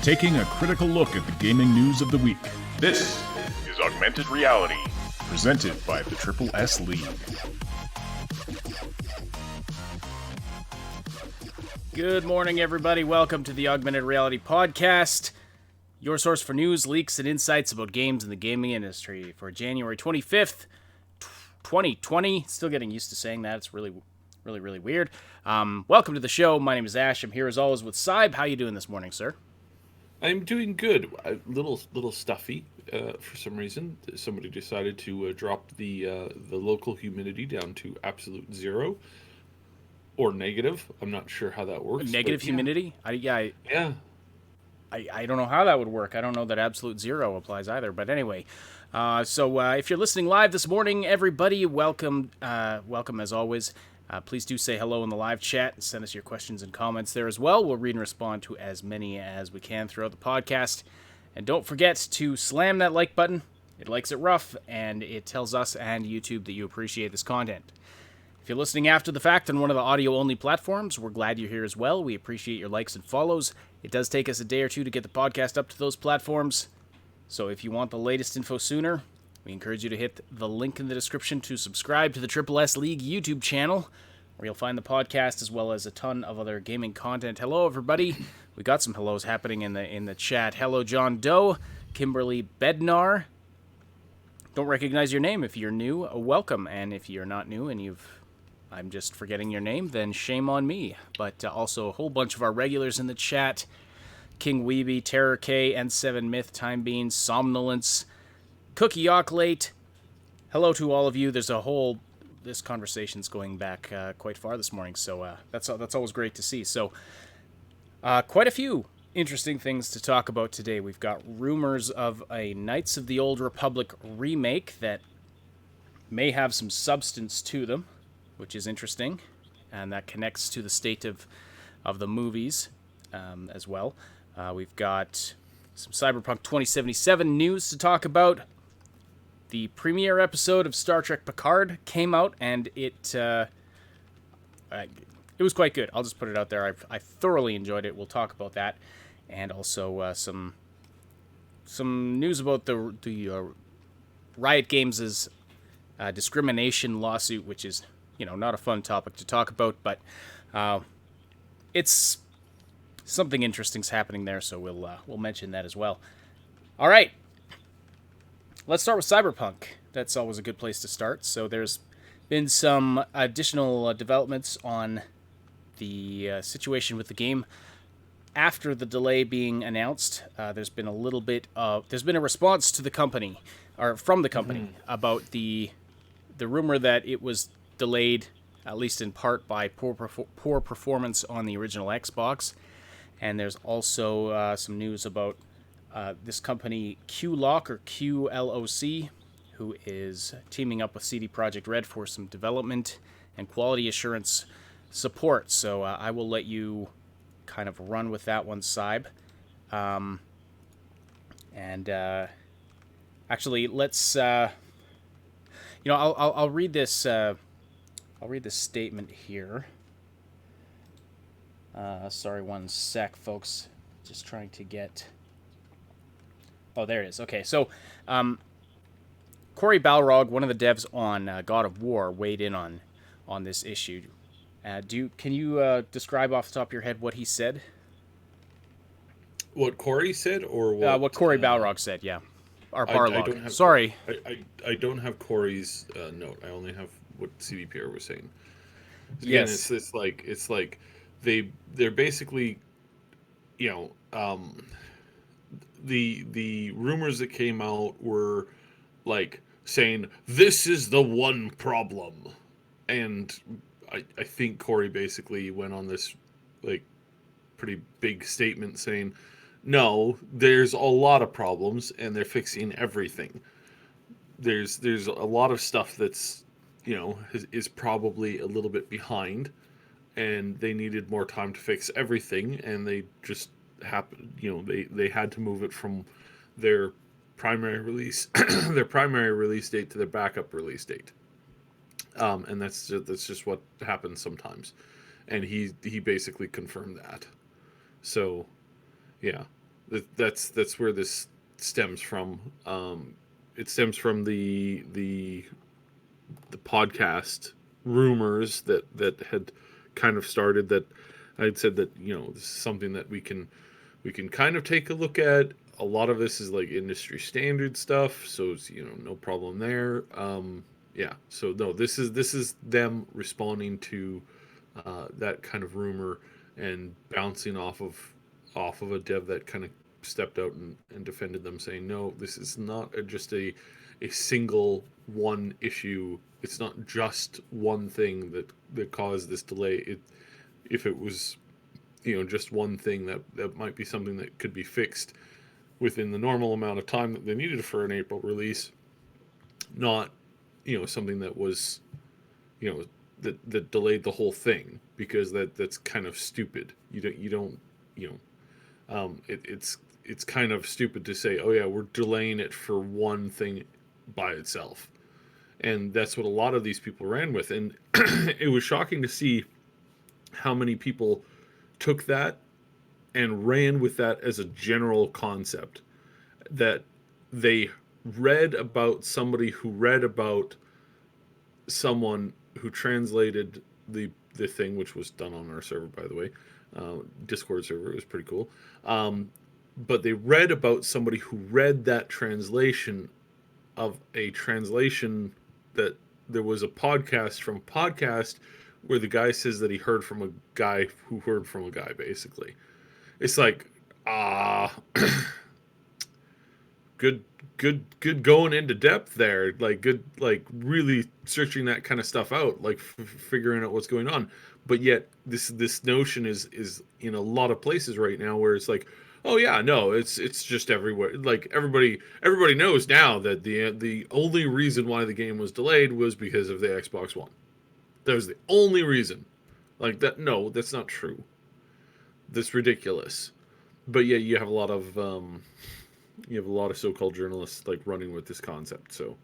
taking a critical look at the gaming news of the week. This is Augmented Reality, presented by the Triple S League. Good morning, everybody. Welcome to the Augmented Reality Podcast, your source for news, leaks, and insights about games in the gaming industry for January 25th, 2020. Still getting used to saying that. It's really weird. Welcome to the show. My name is Ash. I'm here as always with Cyb. How you doing this morning, sir? I'm doing good. A little stuffy for some reason. Somebody decided to drop the local humidity down to absolute zero or negative. I'm not sure how that works. Negative humidity? Yeah. I don't know how that would work. I don't know that absolute zero applies either. But anyway, so if you're listening live this morning, everybody, welcome as always. Please do say hello in the live chat and send us your questions and comments there as well. We'll read and respond to as many as we can throughout the podcast. And don't forget to slam that like button. It likes it rough, and it tells us and YouTube that you appreciate this content. If you're listening after the fact on one of the audio-only platforms, we're glad you're here as well. We appreciate your likes and follows. It does take us a day or two to get the podcast up to those platforms. So if you want the latest info sooner, we encourage you to hit the link in the description to subscribe to the Triple S League YouTube channel, where you'll find the podcast as well as a ton of other gaming content. Hello, everybody. We got some hellos happening in the chat. Hello, John Doe, Kimberly Bednar. Don't recognize your name. If you're new, welcome. And if you're not new and I'm just forgetting your name, then shame on me. But also a whole bunch of our regulars in the chat. King Weeby, Terror K, N7 Myth, Time Bean, Somnolence, Cookie Ocklate. Hello to all of you. This conversation's going back quite far this morning, so that's always great to see. So quite a few interesting things to talk about today. We've got rumors of a Knights of the Old Republic remake that may have some substance to them, which is interesting, and that connects to the state of the movies as well. We've got some Cyberpunk 2077 news to talk about. The premiere episode of Star Trek Picard came out, and it was quite good. I'll just put it out there. I thoroughly enjoyed it. We'll talk about that, and also some news about the Riot Games' discrimination lawsuit, which is not a fun topic to talk about, but it's something interesting's happening there, so we'll mention that as well. All right. Let's start with Cyberpunk. That's always a good place to start. So there's been some additional developments on the situation with the game. After the delay being announced, there's been a response to the company, or from the company, about the rumor that it was delayed, at least in part, by poor performance on the original Xbox. And there's also some news about this company QLock, or QLOC, who is teaming up with CD Projekt Red for some development and quality assurance support. So I will let you kind of run with that one, Cyb. Actually, let's I'll read this. I'll read this statement here. Sorry, one sec, folks. Just trying to get. Oh, there it is. Okay, so Cory Balrog, one of the devs on God of War, weighed in on this issue. Can you describe off the top of your head what he said? What Cory said, or what Cory Balrog said? Yeah, or Barlog. Sorry, I don't have Cory's note. I only have what CDPR was saying. Again, yes, it's like they're basically, the rumors that came out were like saying this is the one problem, and I think Cory basically went on this like pretty big statement saying no, there's a lot of problems and they're fixing everything. There's a lot of stuff that's is probably a little bit behind, and they needed more time to fix everything, and they just they had to move it from their primary release date to their backup release date, and that's just what happens sometimes, and he basically confirmed that. So yeah, That's where this stems from. It stems from the podcast rumors that had kind of started, that I'd said that, this is something that we can kind of take a look at. A lot of this is like industry standard stuff, so it's, no problem there. Yeah, so no, this is them responding to that kind of rumor and bouncing off of a dev that kind of stepped out and defended them, saying, no, this is not just a single one issue. It's not just one thing that caused this delay. If it was, just one thing, that might be something that could be fixed within the normal amount of time that they needed for an April release, not, something that was, that delayed the whole thing, because that's kind of stupid. It's kind of stupid to say, oh yeah, we're delaying it for one thing by itself. And that's what a lot of these people ran with. And it was shocking to see how many people took that and ran with that as a general concept. That they read about somebody who read about someone who translated the thing, which was done on our server, by the way, Discord server. It was pretty cool. But they read about somebody who read that translation of a translation, that there was a podcast from podcast where the guy says that he heard from a guy who heard from a guy, basically. It's like, good going into depth there. Like, good, like really searching that kind of stuff out, like figuring out what's going on. But yet this notion is in a lot of places right now where it's like, oh yeah, no, it's just everywhere. Like everybody knows now that the only reason why the game was delayed was because of the Xbox One. That was the only reason. Like that, no, that's not true. That's ridiculous. But yeah, you have a lot of so-called journalists like running with this concept. So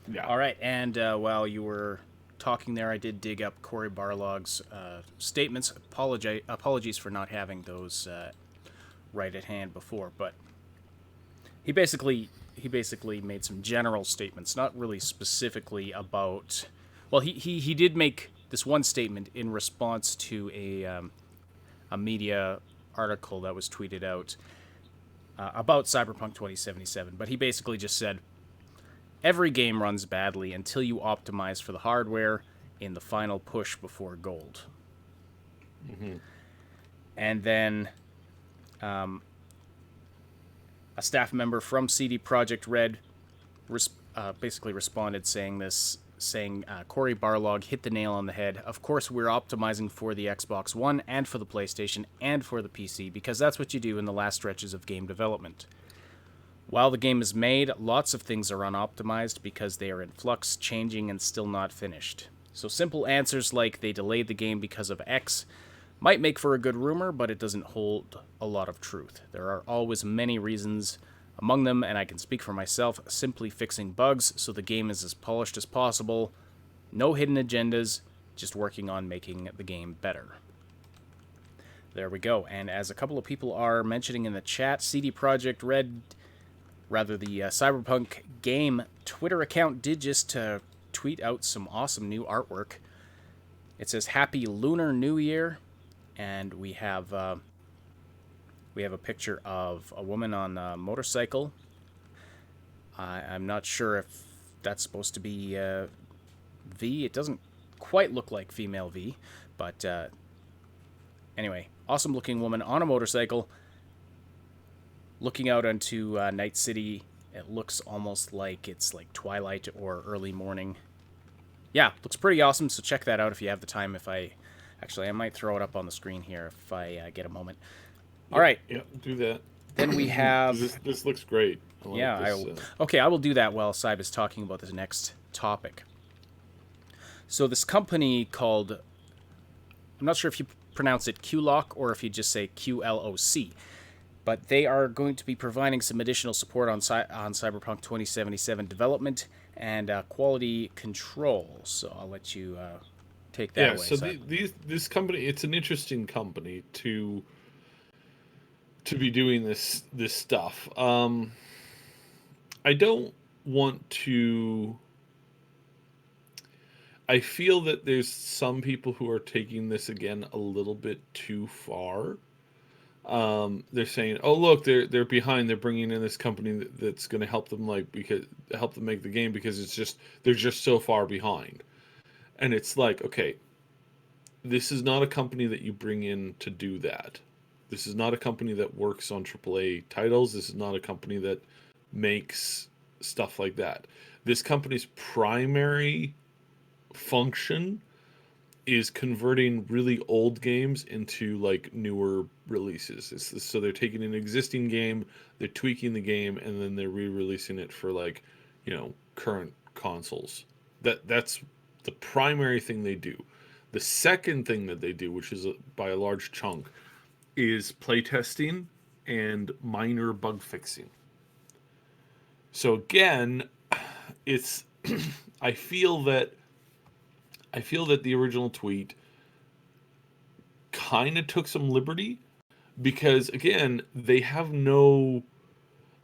yeah. All right, and while you were talking there, I did dig up Cory Barlog's statements. Apologies for not having those right at hand before, but he basically made some general statements, not really specifically about. Well, he did make this one statement in response to a media article that was tweeted out about Cyberpunk 2077, but he basically just said, every game runs badly until you optimize for the hardware in the final push before gold. Mm-hmm. And then a staff member from CD Projekt Red basically responded saying Cory Barlog hit the nail on the head. Of course, we're optimizing for the Xbox One and for the PlayStation and for the PC, because that's what you do in the last stretches of game development. While the game is made, lots of things are unoptimized because they are in flux, changing, and still not finished. So simple answers like they delayed the game because of X might make for a good rumor, but it doesn't hold a lot of truth. There are always many reasons, among them, and I can speak for myself, simply fixing bugs so the game is as polished as possible. No hidden agendas, just working on making the game better. There we go. And as a couple of people are mentioning in the chat, CD Projekt Red, rather the Cyberpunk game Twitter account did just tweet out some awesome new artwork. It says Happy Lunar New Year, and we have a picture of a woman on a motorcycle. I'm not sure if that's supposed to be V. It doesn't quite look like female V, but anyway, awesome looking woman on a motorcycle looking out onto Night City. It looks almost like it's like twilight or early morning. Yeah, looks pretty awesome, so check that out if you have the time. I might throw it up on the screen here if I get a moment. All right. Yeah, do that. Then we have... This looks great. I will do that while Cyb is talking about this next topic. So this company called... I'm not sure if you pronounce it QLOC or if you just say QLOC. But they are going to be providing some additional support on Cyberpunk 2077 development and quality control. So I'll let you take that away. Yeah, so this company, it's an interesting company to to be doing this stuff. I don't want to. I feel that there's some people who are taking this again a little bit too far. They're saying, "Oh, look, they're behind. They're bringing in this company that's going to help them help them make the game because they're just so far behind." And it's like, okay, this is not a company that you bring in to do that. This is not a company that works on AAA titles. This is not a company that makes stuff like that. This company's primary function is converting really old games into like newer releases. So they're taking an existing game, they're tweaking the game, and then they're re-releasing it for like, current consoles. That's the primary thing they do. The second thing that they do, which is by a large chunk, is playtesting and minor bug fixing. So again, it's I feel that the original tweet kind of took some liberty because again, they have no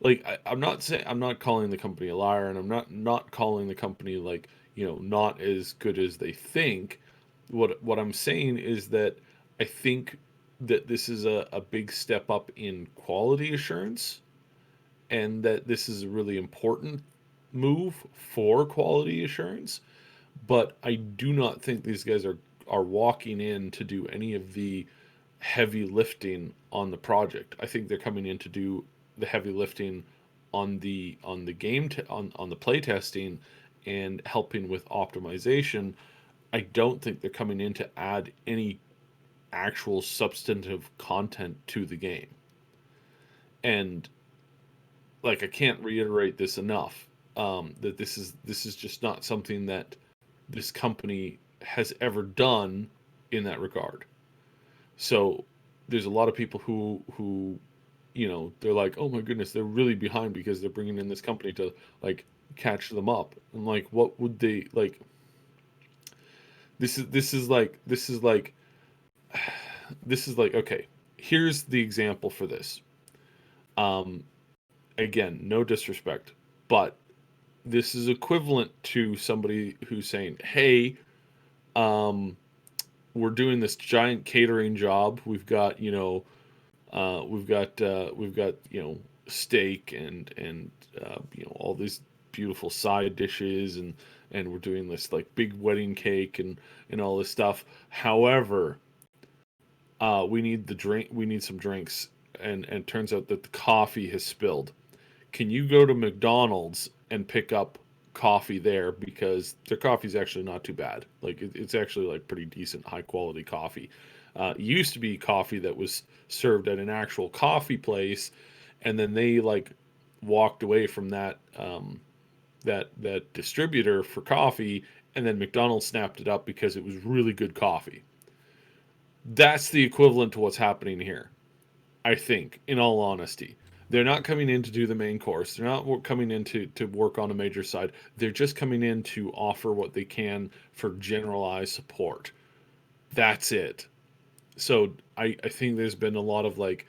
I'm not saying, I'm not calling the company a liar, and I'm not calling the company like, not as good as they think. What I'm saying is that I think that this is a big step up in quality assurance, and that this is a really important move for quality assurance. But I do not think these guys are walking in to do any of the heavy lifting on the project. I think they're coming in to do the heavy lifting on the game on the play testing and helping with optimization. I don't think they're coming in to add any actual substantive content to the game. And like, I can't reiterate this enough, that this is just not something that this company has ever done in that regard. So there's a lot of people who they're like, oh my goodness, they're really behind because they're bringing in this company to like catch them up. And like, what would they like? This is like okay. Here's the example for this. Um, Again, no disrespect, but this is equivalent to somebody who's saying, hey, we're doing this giant catering job. We've got steak and all these beautiful side dishes, and we're doing this like big wedding cake and all this stuff. However, we need some drinks, and turns out that the coffee has spilled. Can you go to McDonald's and pick up coffee there, because their coffee is actually not too bad. Like it's actually like pretty decent, high quality coffee. It used to be coffee that was served at an actual coffee place, and then they like walked away from that distributor for coffee, and then McDonald's snapped it up because it was really good coffee. That's the equivalent to what's happening here, I think, in all honesty. They're not coming in to do the main course. They're not coming in to work on a major side. They're just coming in to offer what they can for generalized support. That's it. So I think there's been a lot of like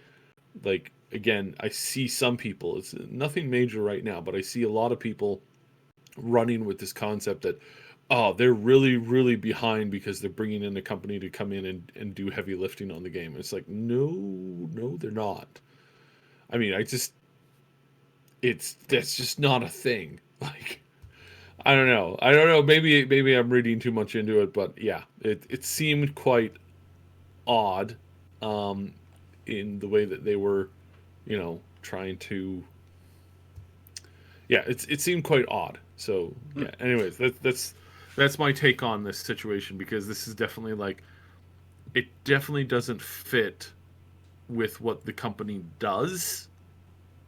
again, I see some people, it's nothing major right now, but I see a lot of people running with this concept that, oh, they're really, really behind because they're bringing in a company to come in and do heavy lifting on the game. It's like, no, they're not. I mean, that's just not a thing. Like, I don't know. Maybe I'm reading too much into it, but yeah, it seemed quite odd, in the way that they were, trying to. Yeah, it seemed quite odd. So yeah. Anyways, that's my take on this situation, because this is definitely like, it definitely doesn't fit with what the company does.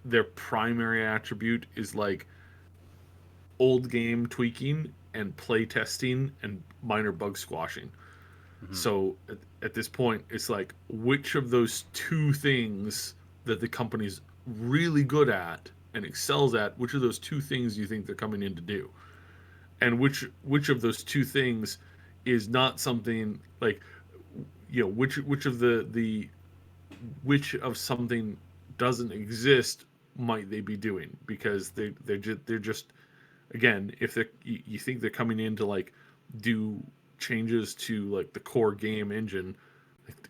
Their primary attribute is like old game tweaking and play testing and minor bug squashing. Mm-hmm. So at this point, it's like, which of those two things that the company's really good at and excels at, which of those two things do you think they're coming in to do? And which of those two things is not something like, which of something doesn't exist might they be doing? Because they're just again, if they you think they're coming in to like do changes to like the core game engine,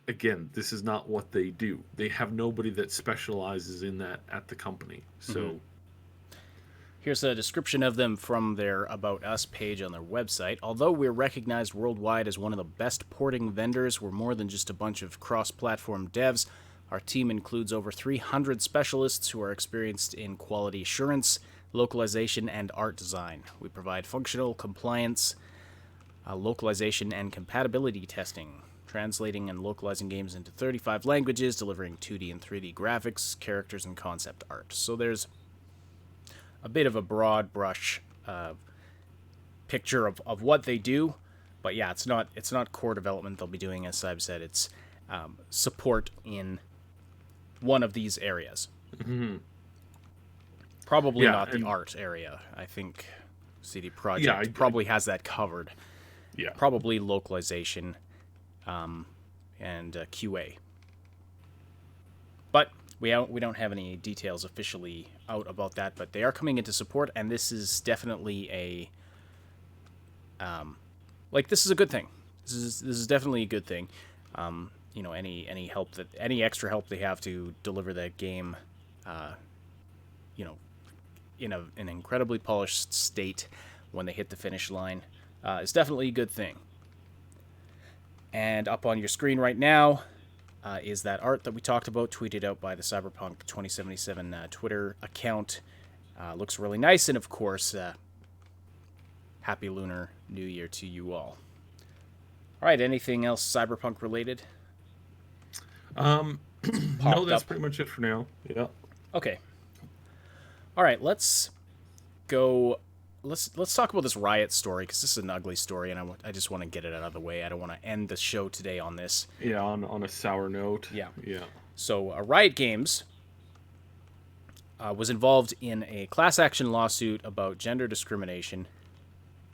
again, this is not what they do. They have nobody that specializes in that at the company. So Here's a description of them from their About Us page on their website. Although we're recognized worldwide as one of the best porting vendors, we're more than just a bunch of cross-platform devs. Our team includes over 300 specialists who are experienced in quality assurance, localization, and art design. We provide functional compliance, localization, and compatibility testing, translating and localizing games into 35 languages, delivering 2D and 3D graphics, characters, and concept art. So there's a bit of a broad brush picture of what they do, but yeah, it's not core development they'll be doing. As I've said, it's support in one of these areas. Probably not the art area. I think CD Projekt probably has that covered. Yeah, Probably localization and QA. But we don't have any details officially out about that, but they are coming into support, and this is definitely a this is a good thing. This is definitely a good thing. Any help any extra help they have to deliver that game, in an incredibly polished state when they hit the finish line, is definitely a good thing. And up on your screen right now is that art that we talked about, tweeted out by the Cyberpunk 2077 Twitter account. Looks really nice, and of course, Happy Lunar New Year to you all. All right, anything else Cyberpunk related? no, that's up? pretty much it for now. Yeah. Okay. All right, let's go. Let's talk about this Riot story, because this is an ugly story, and I just want to get it out of the way. I don't want to end the show today on this. Yeah, on a sour note. Yeah. Yeah. So Riot Games was involved in a class action lawsuit about gender discrimination.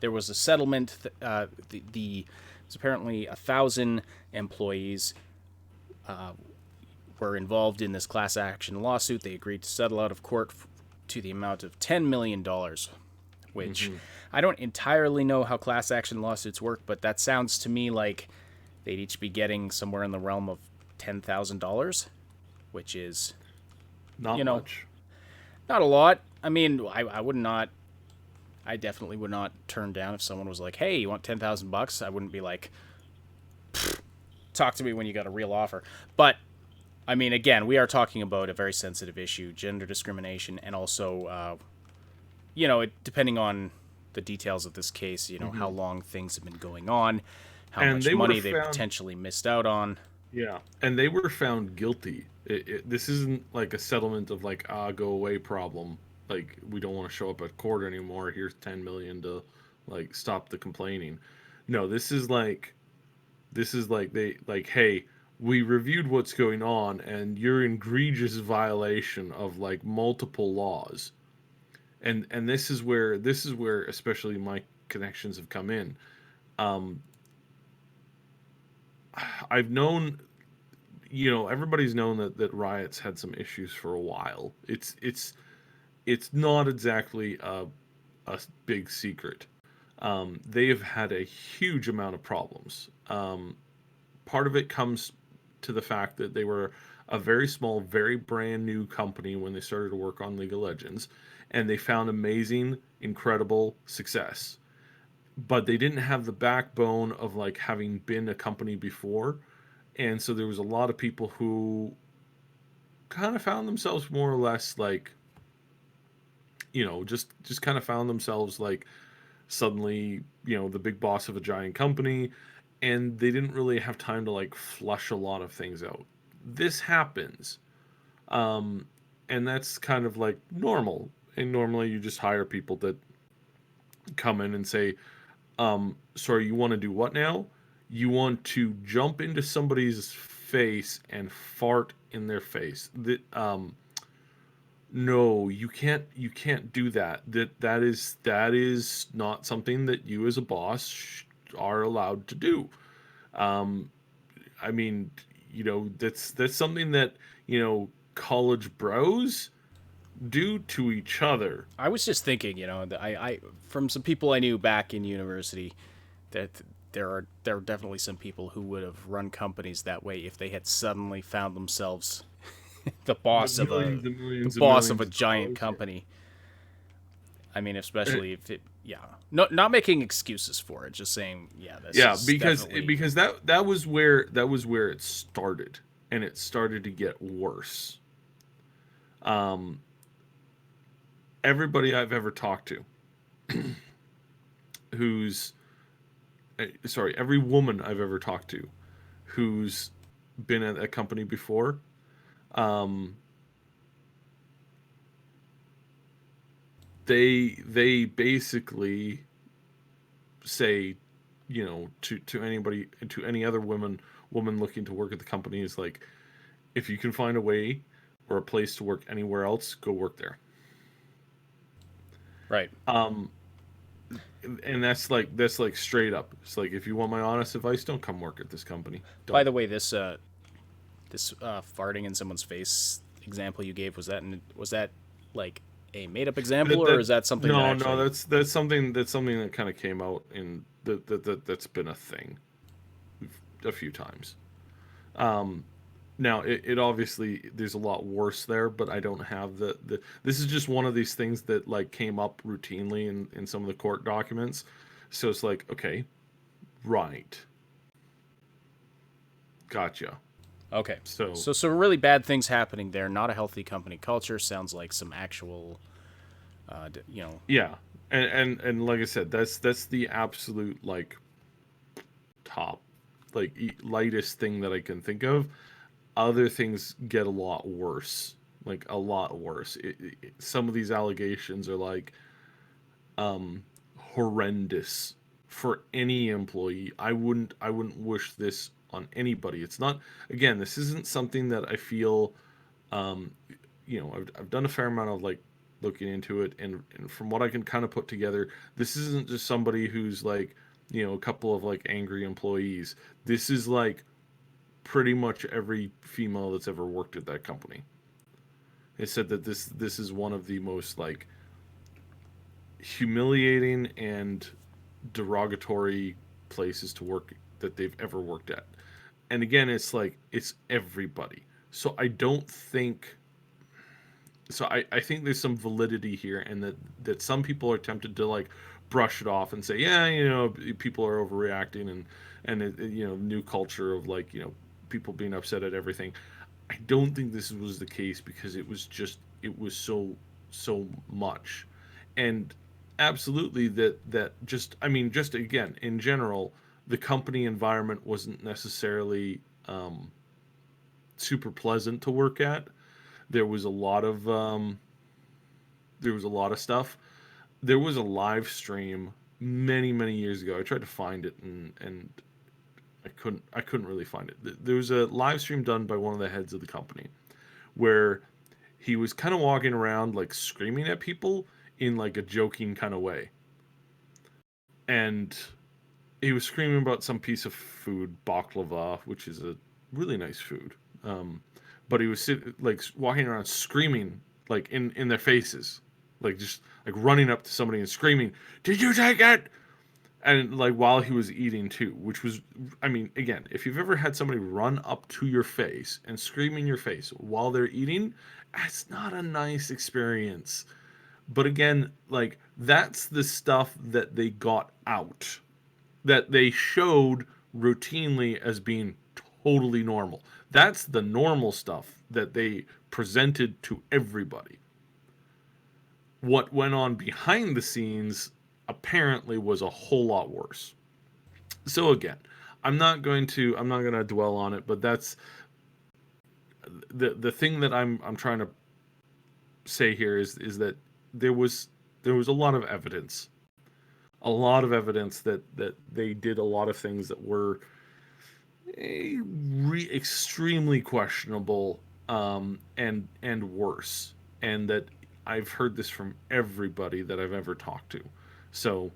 There was a settlement. It's apparently 1,000 employees were involved in this class action lawsuit. They agreed to settle out of court to the amount of $10 million, which I don't entirely know how class action lawsuits work, but that sounds to me like they'd each be getting somewhere in the realm of $10,000, which is not much. Not a lot. I mean, I definitely would not turn down if someone was like, "Hey, you want $10,000?" I wouldn't be like, "Talk to me when you got a real offer." But I mean, again, we are talking about a very sensitive issue, gender discrimination, and also, depending on the details of this case, how long things have been going on, how much money they potentially missed out on. Yeah, and they were found guilty. This isn't like a settlement of like, go away problem. Like, we don't want to show up at court anymore. Here's 10 million to like stop the complaining. No, this is like hey, we reviewed what's going on, and you're in egregious violation of like multiple laws. And this is where especially my connections have come in. I've known, everybody's known that Riot's had some issues for a while. It's not exactly a big secret. They have had a huge amount of problems. Part of it comes to the fact that they were a very small, very brand new company when they started to work on League of Legends, and they found amazing, incredible success. But they didn't have the backbone of like having been a company before, and so there was a lot of people who kind of found themselves more or less like, just kind of found themselves like suddenly, the big boss of a giant company, and they didn't really have time to like flush a lot of things out. This happens, and that's kind of like normal. And normally you just hire people that come in and say, sorry, you want to do what now? You want to jump into somebody's face and fart in their face. No, you can't do that. That is not something that you as a boss are allowed to do. I mean, that's something that, college bros do to each other. I was just thinking, that I from some people I knew back in university, that there are definitely some people who would have run companies that way if they had suddenly found themselves the boss of Millions and the millions and boss of millions a of giant dollars, company. I mean, especially if it, yeah, not making excuses for it, just saying, yeah, this yeah, is because definitely... because that was where it started, and it started to get worse. Everybody I've ever talked to, who's sorry, every woman I've ever talked to, who's been at a company before, um, they basically say, to anybody, to any other woman looking to work at the company, is like, if you can find a way or a place to work anywhere else, go work there. Right. And that's like straight up. It's like, if you want my honest advice, don't come work at this company. By Don't. the way, this farting in someone's face example you gave, was that like a made up example, or is that something that No, no, actually... that's something that kind of came out in that's been a thing a few times. Now, it obviously, there's a lot worse there, but I don't have the this is just one of these things that like came up routinely in some of the court documents. So it's like, okay, right, gotcha. Okay. So So some really bad things happening there. Not a healthy company culture. Sounds like some actual, yeah, and like I said, that's the absolute like top, like lightest thing that I can think of. Other things get a lot worse, like a lot worse. Some of these allegations are like horrendous for any employee. I wouldn't wish this on anybody. It's not, again, this isn't something that I feel, um, I've done a fair amount of like looking into it, and from what I can kind of put together, this isn't just somebody who's like, a couple of like angry employees. This is like pretty much every female that's ever worked at that company. They said that this is one of the most like humiliating and derogatory places to work that they've ever worked at. And again, it's like, it's everybody. So I don't think, so I think there's some validity here, and that some people are tempted to like brush it off and say, yeah, people are overreacting, and new culture of like, people being upset at everything. I don't think this was the case, because it was so much. And absolutely, that just, I mean, just again, in general, the company environment wasn't necessarily super pleasant to work at. There was a lot of stuff. There was a live stream many years ago. I tried to find it, and I couldn't really find it. There was a live stream done by one of the heads of the company, where he was kind of walking around like screaming at people in like a joking kind of way. And he was screaming about some piece of food, baklava, which is a really nice food. But he was like walking around screaming like in their faces, like just like running up to somebody and screaming, "Did you take it?" And like while he was eating too, which was, I mean, again, if you've ever had somebody run up to your face and scream in your face while they're eating, it's not a nice experience. But again, like, that's the stuff that they got out, that they showed routinely as being totally normal. That's the normal stuff that they presented to everybody. What went on behind the scenes apparently was a whole lot worse. So again, I'm not going to dwell on it, but that's the thing that I'm trying to say here is that there was a lot of evidence, that they did a lot of things that were extremely questionable, and worse, and that I've heard this from everybody that I've ever talked to. So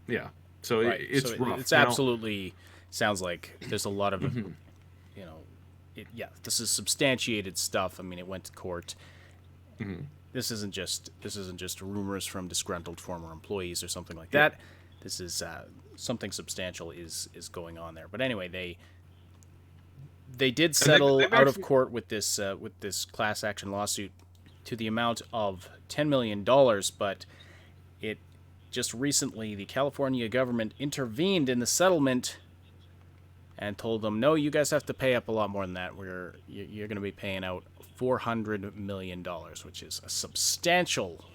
yeah, Right. So it's rough it's now. absolutely sounds like there's a lot of, you know, this is substantiated stuff. I mean, it went to court. Mm-hmm. This isn't just rumors from disgruntled former employees or something like that. This is something substantial is going on there. But anyway, they did settle out of court with this class action lawsuit to the amount of $10 million, but it just recently the California government intervened in the settlement and told them, no, you guys have to pay up a lot more than that. You're going to be paying out $400 million, which is a substantial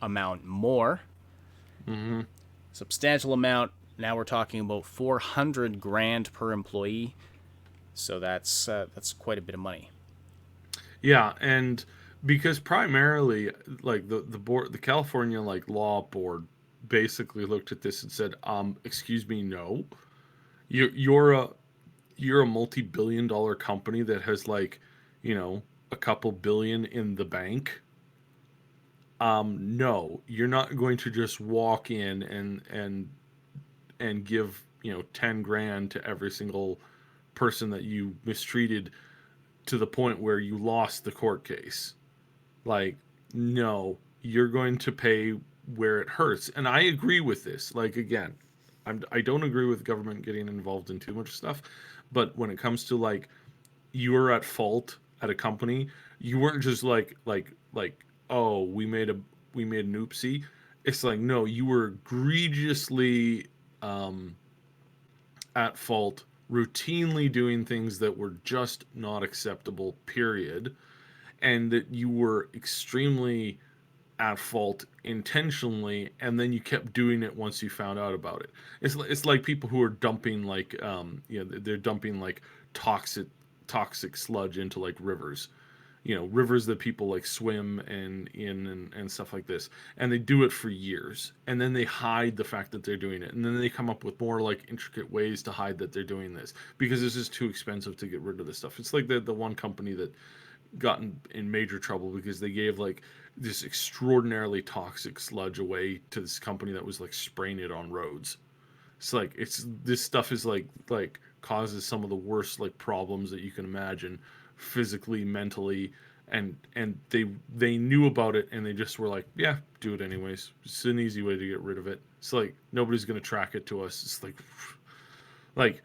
amount more. Mm-hmm. Substantial amount. Now we're talking about $400,000 per employee. So that's quite a bit of money. Yeah, and because primarily, like the board, the California like law board, basically looked at this and said, excuse me, no, you're a multi-billion-dollar company that has like, a couple billion in the bank. No, you're not going to just walk in and give $10,000 to every single person that you mistreated to the point where you lost the court case. Like, no, you're going to pay where it hurts. And I agree with this. Like, again, I don't agree with government getting involved in too much stuff, but when it comes to like you were at fault at a company, you weren't just like oh, we made an oopsie. It's like, no, you were egregiously at fault, routinely doing things that were just not acceptable, period, and that you were extremely at fault intentionally, and then you kept doing it once you found out about it. It's like people who are dumping like they're dumping like toxic sludge into like rivers. Rivers that people like swim and stuff like this, and they do it for years, and then they hide the fact that they're doing it, and then they come up with more like intricate ways to hide that they're doing this because it's just too expensive to get rid of this stuff. It's like the one company that got in major trouble because they gave like this extraordinarily toxic sludge away to this company that was like spraying it on roads. It's like this stuff is like causes some of the worst like problems that you can imagine, physically, mentally, and they knew about it, and they just were like, yeah, do it anyways. It's an easy way to get rid of it. It's like nobody's gonna track it to us. It's like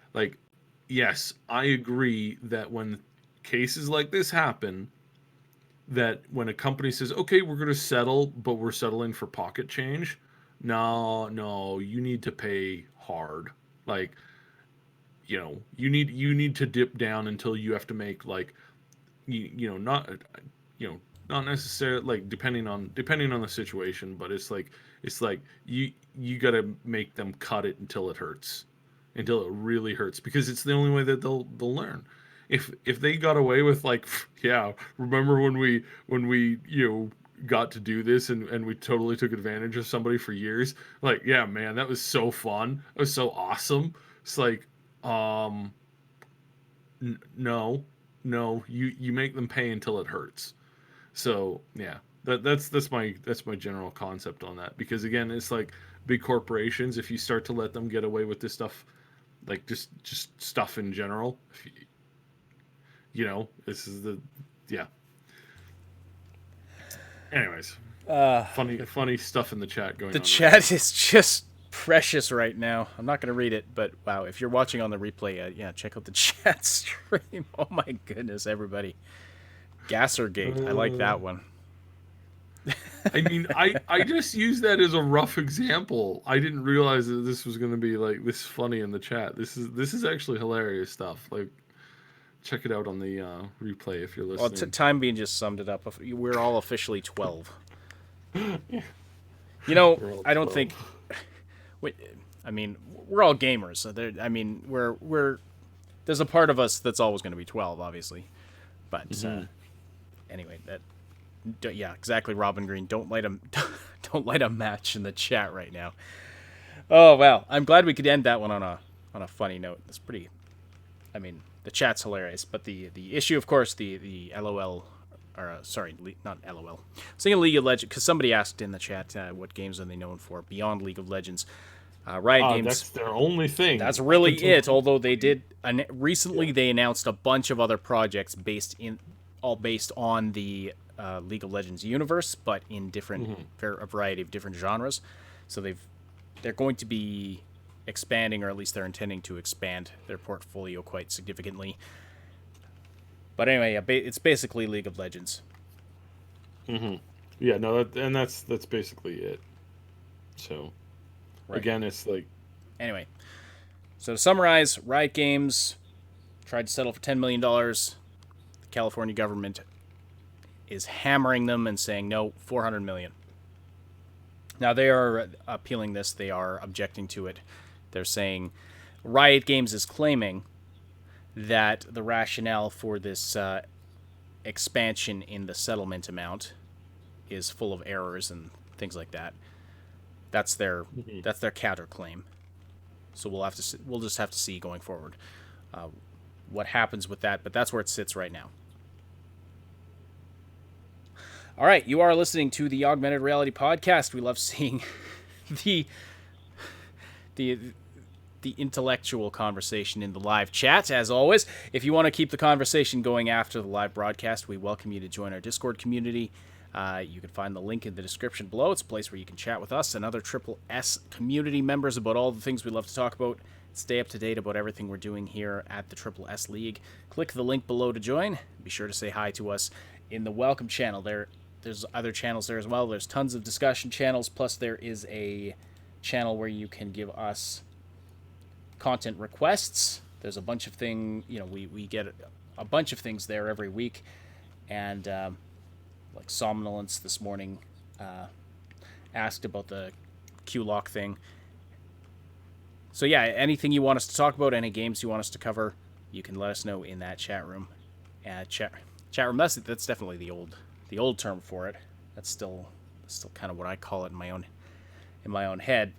yes, I agree that when cases like this happen, that when a company says, okay, we're going to settle, but we're settling for pocket change, no, you need to pay hard. Like, you need to dip down until you have to make like, not necessarily like depending on the situation, but it's like you got to make them cut it until it hurts, until it really hurts, because it's the only way that they'll learn. If they got away with like, yeah, remember when we got to do this and we totally took advantage of somebody for years, like, yeah, man, that was so fun, it was so awesome. It's like, no, you make them pay until it hurts. So yeah, that's my general concept on that, because again, it's like big corporations, if you start to let them get away with this stuff, like just stuff in general, this is yeah. Anyways, funny stuff in the chat going on. The chat is just precious right now. I'm not going to read it, but wow, if you're watching on the replay, check out the chat stream. Oh my goodness, everybody. Gassergate, I like that one. I mean, I just used that as a rough example. I didn't realize that this was going to be like this funny in the chat. This is actually hilarious stuff. Like, check it out on the replay if you're listening. Well, Time Bean just summed it up. We're all officially 12. I don't think. I mean, we're all gamers. So we're there's a part of us that's always going to be 12, obviously. But anyway, exactly. Robin Green, don't light a match in the chat right now. Oh well, I'm glad we could end that one on a funny note. It's pretty. I mean, the chat's hilarious, but the issue, of course, the LOL, or not LOL. Saying League of Legends, because somebody asked in the chat what games are they known for beyond League of Legends. Riot Games. That's their only thing. That's really it. Although they did recently, they announced a bunch of other projects based on the League of Legends universe, but in different a variety of different genres. So they're going to be expanding, or at least they're intending to expand their portfolio quite significantly. But anyway, it's basically League of Legends. Yeah, no, that's basically it. So, Right. again, it's like... Anyway, so to summarize, Riot Games tried to settle for $10 million. The California government is hammering them and saying, no, $400 million. Now, they are appealing this. They are objecting to it. They're saying Riot Games is claiming that the rationale for this expansion in the settlement amount is full of errors and things like that. That's their counterclaim. So we'll just have to see going forward what happens with that. But that's where it sits right now. All right, you are listening to the Augmented Reality Podcast. We love seeing the intellectual conversation in the live chat, as always. If you want to keep the conversation going after the live broadcast, we welcome you to join our Discord community. You can find the link in the description below. It's a place where you can chat with us and other Triple S community members about all the things we love to talk about. Stay up to date about everything we're doing here at the Triple S League. Click the link below to join. Be sure to say hi to us in the welcome channel. There's other channels there as well. There's tons of discussion channels, plus there is a channel where you can give us content requests. There's a bunch of things, we get a bunch of things there every week, and like Somnolence this morning asked about the Q-Lock thing. So yeah, anything you want us to talk about, any games you want us to cover, you can let us know in that chat room. Chat room. That's definitely the old term for it. That's still kind of what I call it in my own head.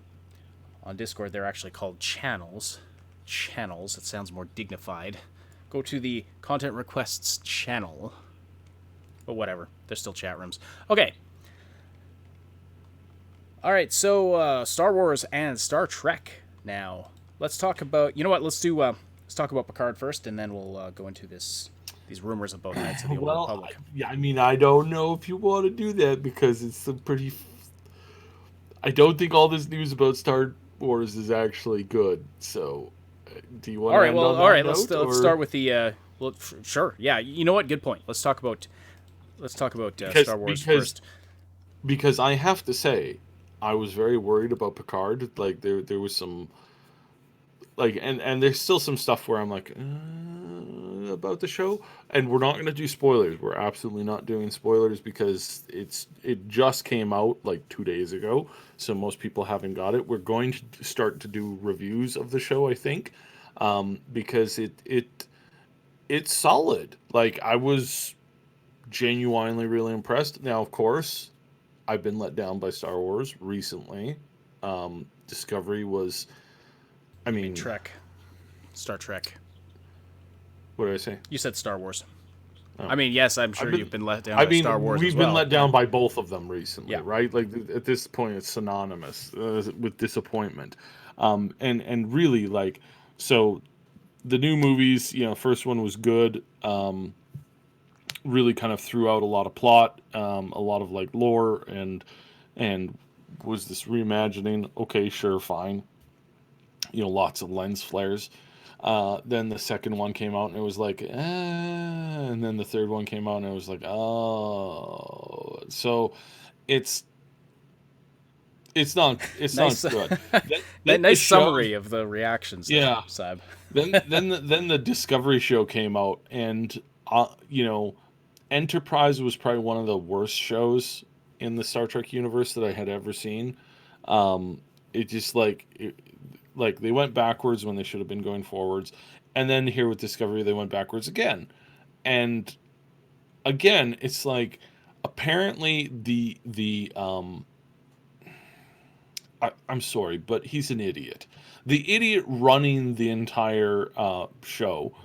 On Discord, they're actually called channels. Channels. It sounds more dignified. Go to the content requests channel. But whatever. They're still chat rooms. Okay. All right. So Star Wars and Star Trek. Now let's talk about. You know what? Let's talk about Picard first, and then we'll go into these rumors about Knights of the Old Republic. Yeah, I mean, I don't know if you want to do that because it's a pretty. I don't think all this news about Star Wars is actually good. So, do you want to? All right. Let's start with the. Well, sure. Yeah. You know what? Good point. Let's talk about Star Wars first. Because I have to say, I was very worried about Picard. Like there was some. Like and there's still some stuff where I'm like about the show, and we're not going to do spoilers. We're absolutely not doing spoilers because it just came out like 2 days ago, so most people haven't got it. We're going to start to do reviews of the show, I think, because it's solid. Like, I was genuinely really impressed. Now, of course, I've been let down by Star Wars recently. Discovery was, I mean, Star Trek. What did I say? You said Star Wars. Oh. I mean, yes, I'm sure you've been let down by Star Wars we've as well. been let down by both of them recently, Yeah. right? Like, at this point, it's synonymous with disappointment. And really, like, so the new movies, first one was good. Really kind of threw out a lot of plot, a lot of, like, lore, and was this reimagining? Okay, sure, fine. Lots of lens flares. Then the second one came out and it was like, and then the third one came out and it was like, oh. So it's not good. Nice summary of the reactions. Yeah, Sab. then the Discovery show came out, and Enterprise was probably one of the worst shows in the Star Trek universe that I had ever seen. It just like they went backwards when they should have been going forwards, and then here with Discovery they went backwards again, and again it's like apparently I'm sorry, but he's an idiot. The idiot running the entire show,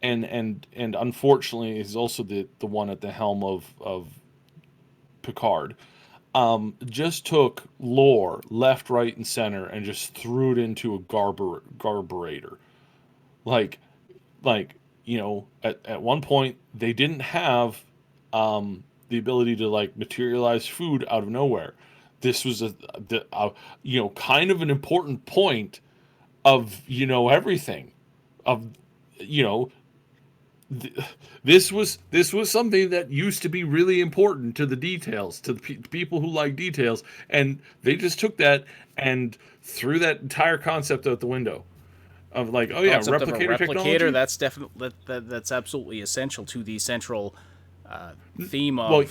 and unfortunately is also the one at the helm of Picard. just took lore left, right, and center and just threw it into a garburator. Like, at one point they didn't have the ability to like materialize food out of nowhere. This was kind of an important point of everything of you know this was something that used to be really important to the details, to the people who like details, and they just took that and threw that entire concept out the window of like, oh yeah, Concept of a replicator replicator, technology. that's definitely that's absolutely essential to the central theme Well,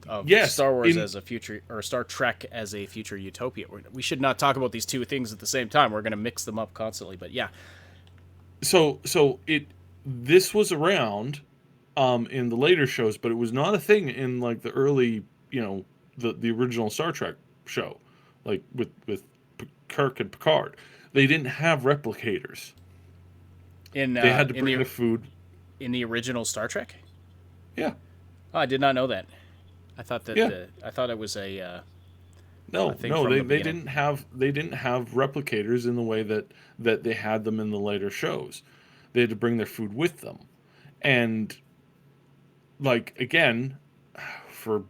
of yes, Star Wars as a future, or Star Trek as a future utopia. We should not talk about these two things at the same time. We're going to mix them up constantly. But yeah, this was around in the later shows, but it was not a thing in like the early, the original Star Trek show, like with Kirk and Picard. They didn't have replicators. in They had uh, to in bring the the food. in the original Star Trek, Yeah, oh, I did not know that. I thought that yeah. I thought it was a No, thing no, from they, the they beginning. didn't have they didn't have replicators in the way that they had them in the later shows. They had to bring their food with them, and like again, for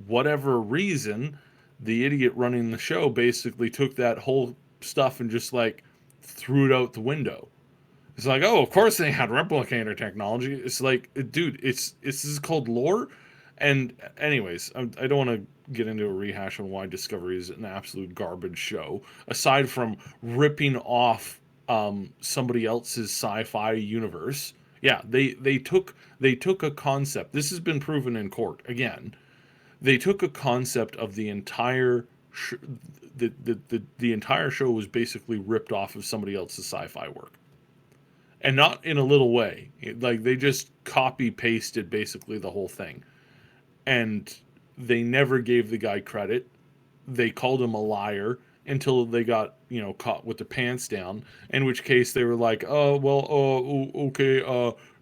whatever reason, the idiot running the show basically took that whole stuff and just like threw it out the window. It's like, oh, of course they had replicator technology. It's like, dude, this is called lore. And anyways, I don't want to get into a rehash on why Discovery is an absolute garbage show. Aside from ripping off somebody else's sci-fi universe, yeah, they took a concept. This has been proven in court again. They took a concept of the entire the entire show was basically ripped off of somebody else's sci-fi work, and not in a little way. Like they just copy pasted basically the whole thing, and they never gave the guy credit. They called him a liar until they got caught with their pants down. In which case they were like, oh well, okay,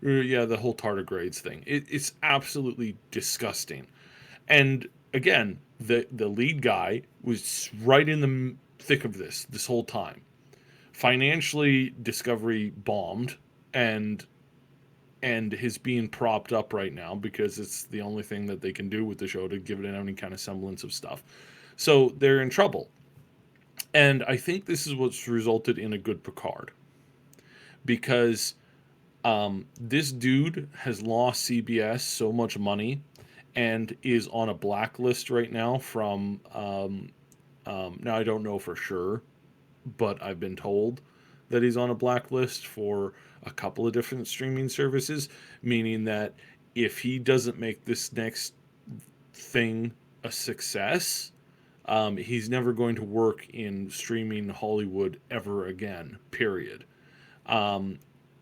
yeah, the whole tardigrades thing. It's absolutely disgusting. And again, the lead guy was right in the thick of this whole time. Financially, Discovery bombed, and is being propped up right now because it's the only thing that they can do with the show to give it any kind of semblance of stuff. So they're in trouble. And I think this is what's resulted in a good Picard, because this dude has lost CBS so much money and is on a blacklist right now from now I don't know for sure, but I've been told that he's on a blacklist for a couple of different streaming services, meaning that if he doesn't make this next thing a success, he's never going to work in streaming Hollywood ever again, period.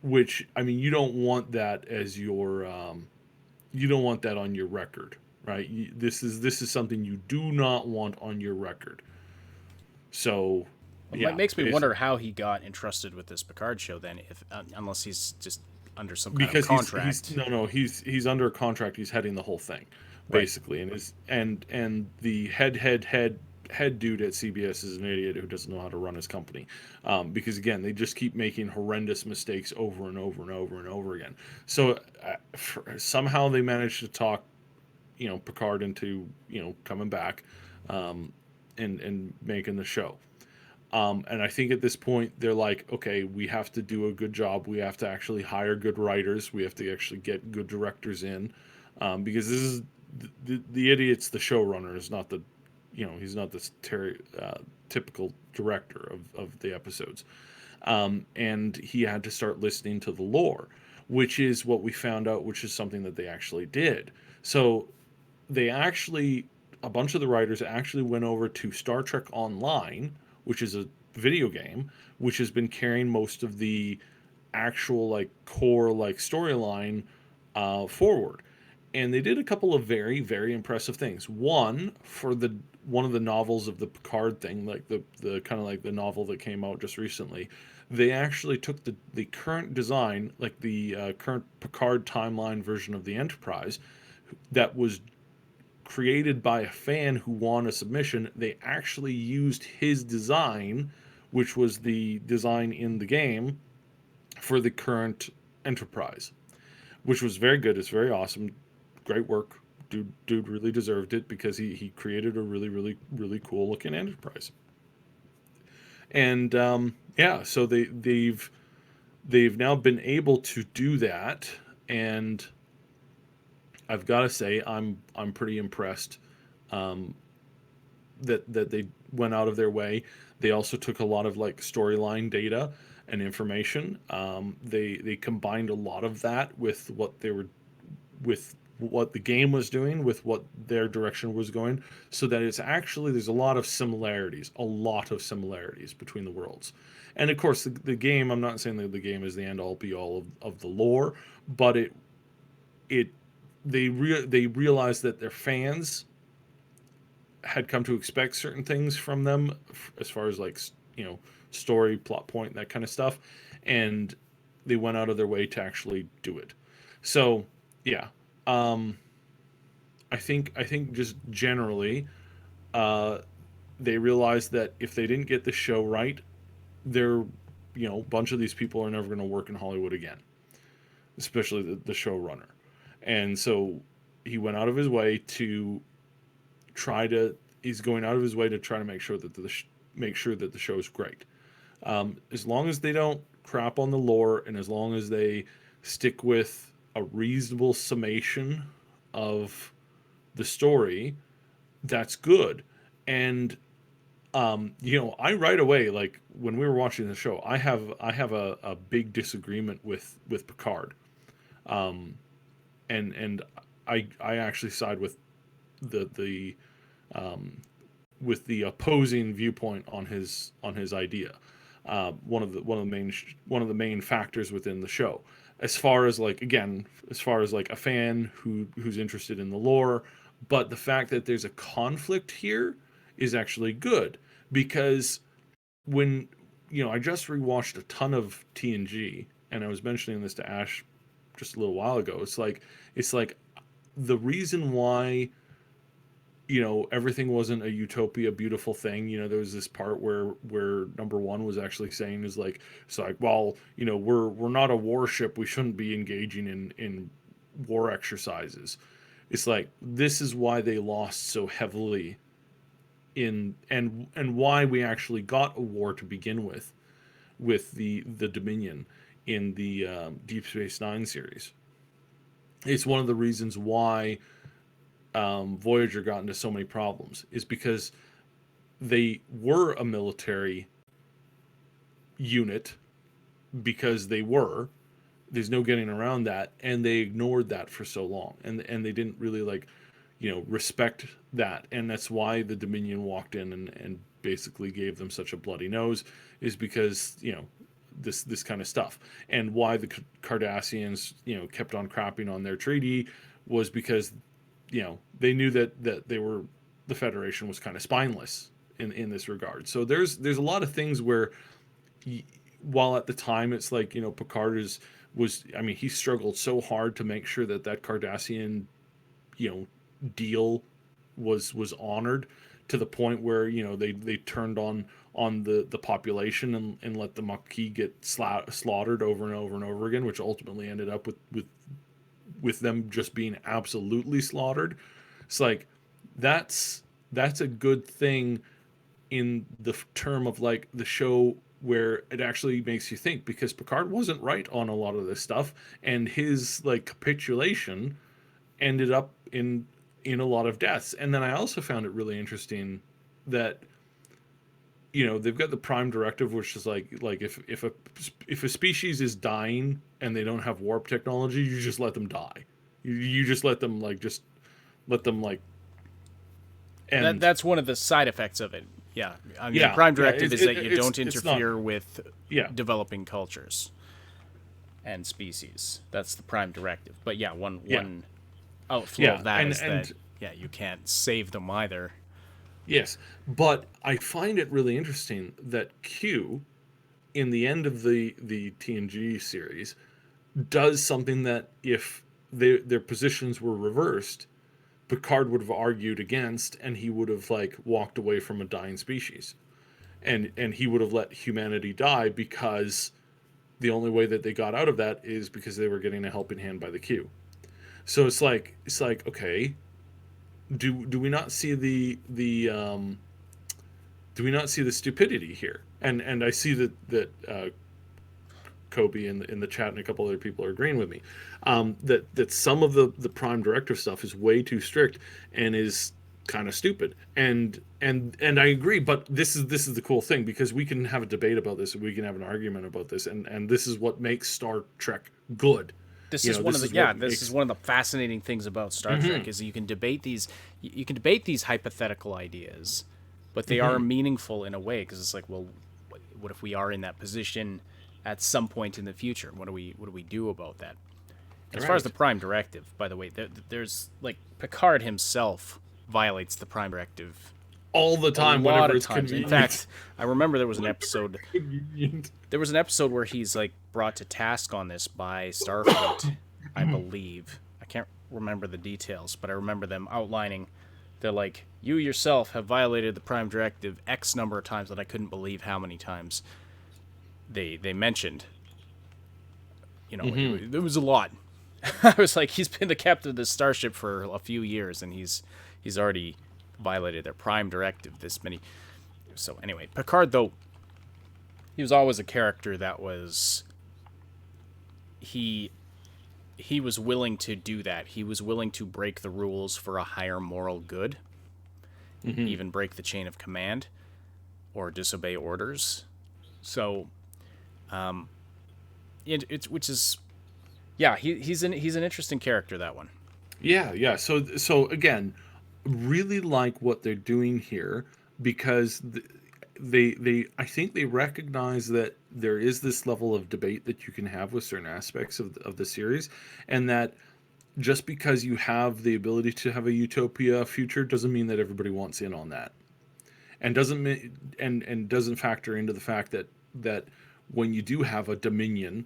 Which, I mean, you don't want that as your, you don't want that on your record, right? This is something you do not want on your record. So, It yeah, makes me basically. wonder how he got entrusted with this Picard show then, if unless he's just under some kind of Because he's contract. no, he's under a contract. He's heading the whole thing, Right. basically, and the head dude at CBS is an idiot who doesn't know how to run his company, because again they just keep making horrendous mistakes over and over and over and over again. So somehow they managed to talk Picard into coming back, and making the show. And I think at this point they're like, okay, we have to do a good job. We have to actually hire good writers. We have to actually get good directors in, because this is the idiot's the showrunner. Is not the, he's not this typical director of the episodes. And he had to start listening to the lore, which is what we found out, which is something that they actually did. So they actually, a bunch of the writers actually went over to Star Trek Online, which is a video game, which has been carrying most of the actual like core like storyline forward. And they did a couple of very very impressive things. One of the novels of the Picard thing, like the kind of like the novel that came out just recently. They actually took the current design, like the current Picard timeline version of the Enterprise, that was created by a fan who won a submission. They actually used his design, which was the design in the game, for the current Enterprise, which was very good. It's very awesome. Great work. Dude really deserved it because he created a really, really, really cool looking Enterprise. And yeah, so they've now been able to do that, and I've got to say I'm pretty impressed that they went out of their way. They also took a lot of like storyline data and information. They combined a lot of that with what the game was doing, with what their direction was going, so that it's actually, there's a lot of similarities between the worlds. And of course, the game, I'm not saying that the game is the end all be all of the lore, but they realized that their fans had come to expect certain things from them as far as like, story, plot point, that kind of stuff, and they went out of their way to actually do it. So yeah, I think just generally, they realized that if they didn't get the show right, a bunch of these people are never going to work in Hollywood again, especially the showrunner. And so he went out of his way to he's going out of his way to try to make sure that the show is great. As long as they don't crap on the lore, and as long as they stick with a reasonable summation of the story, that's good. And I right away, like when we were watching the show, I have a big disagreement with Picard, and I actually side with the with the opposing viewpoint on his idea. One of the main factors within the show, as far as like a fan who's interested in the lore, but the fact that there's a conflict here is actually good, because when I just rewatched a ton of TNG, and I was mentioning this to Ash just a little while ago. It's like the reason why everything wasn't a utopia, beautiful thing. There was this part where number one was actually saying it's like, well, we're not a warship. We shouldn't be engaging in war exercises. It's like, this is why they lost so heavily and why we actually got a war to begin with the Dominion in the Deep Space Nine series. It's one of the reasons why Voyager got into so many problems, is because they were a military unit, because there's no getting around that, and they ignored that for so long, and they didn't really respect that, and that's why the Dominion walked in and basically gave them such a bloody nose, is because this kind of stuff. And why the Cardassians kept on crapping on their treaty was because they knew that the Federation was kind of spineless in this regard. So there's a lot of things where, while at the time it's like, Picard he struggled so hard to make sure that Cardassian deal was honored, to the point where they turned on the population and let the Maquis get slaughtered over and over and over again, which ultimately ended up with them just being absolutely slaughtered. It's like, that's a good thing in the term of like the show, where it actually makes you think, because Picard wasn't right on a lot of this stuff, and his capitulation ended up in a lot of deaths. And then I also found it really interesting that they've got the Prime Directive, which is like if a species is dying and they don't have warp technology, you just let them die. You just let them end. That's one of the side effects of it. Yeah, the Prime Directive is that you don't interfere with developing cultures and species. That's the Prime Directive. But one outflow of that is that you can't save them either. Yes, but I find it really interesting that Q, in the end of the TNG series, does something that, if their positions were reversed, Picard would have argued against, and he would have like walked away from a dying species, and he would have let humanity die because the only way that they got out of that is because they were getting a helping hand by the Q. So it's like okay, do we not see the do we not see the stupidity here? And I see that Kobe in the chat and a couple other people are agreeing with me, that some of the Prime Directive stuff is way too strict and is kind of stupid. And I agree, but this is the cool thing, because we can have a debate about this, we can have an argument about this, and this is what makes Star Trek good. This You is know, one this of the is what this makes- is one of the fascinating things about Star Trek is you can debate these hypothetical ideas, but they are meaningful in a way, because it's like, well, what if we are in that position at some point in the future? What do we do about that? As far as the Right. Prime Directive, by the way, there's like Picard himself violates the Prime Directive all the a time lot whenever of it's times. In convenient. fact, I remember there was an episode. Convenient. There was an episode where he's like brought to task on this by Starfleet, I believe. I can't remember the details, but I remember them outlining. They're like, you yourself have violated the Prime Directive X number of times, that I couldn't believe how many times they mentioned. You know, it was a lot. I was like, he's been the captain of this starship for a few years, and he's already violated their Prime Directive this many. So anyway, Picard, though, he was always a character that was he was willing to do that. He was willing to break the rules for a higher moral good, even break the chain of command or disobey orders. So, it's which is, yeah, he's an interesting character, that one. Yeah. So again, really like what they're doing here, because they I think they recognize that there is this level of debate that you can have with certain aspects of the series, and that just because you have the ability to have a utopia future doesn't mean that everybody wants in on that, and doesn't factor into the fact that when you do have a dominion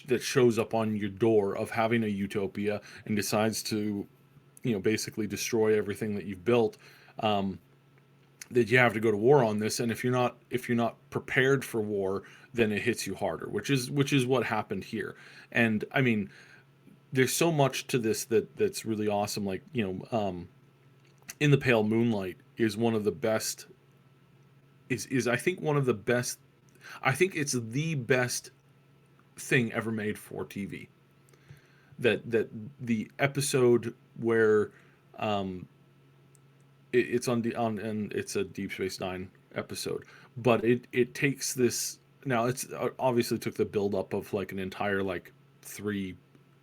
that shows up on your door of having a utopia and decides to, basically destroy everything that you've built, that you have to go to war on this. And if you're not prepared for war, then it hits you harder, which is what happened here. And I mean, there's so much to this that's really awesome. Like, In the Pale Moonlight is one of the best, is I think one of the best, I think it's the best thing ever made for TV. That the episode where it's on and it's a Deep Space Nine episode, but it takes this, now it's obviously took the build up of like an entire like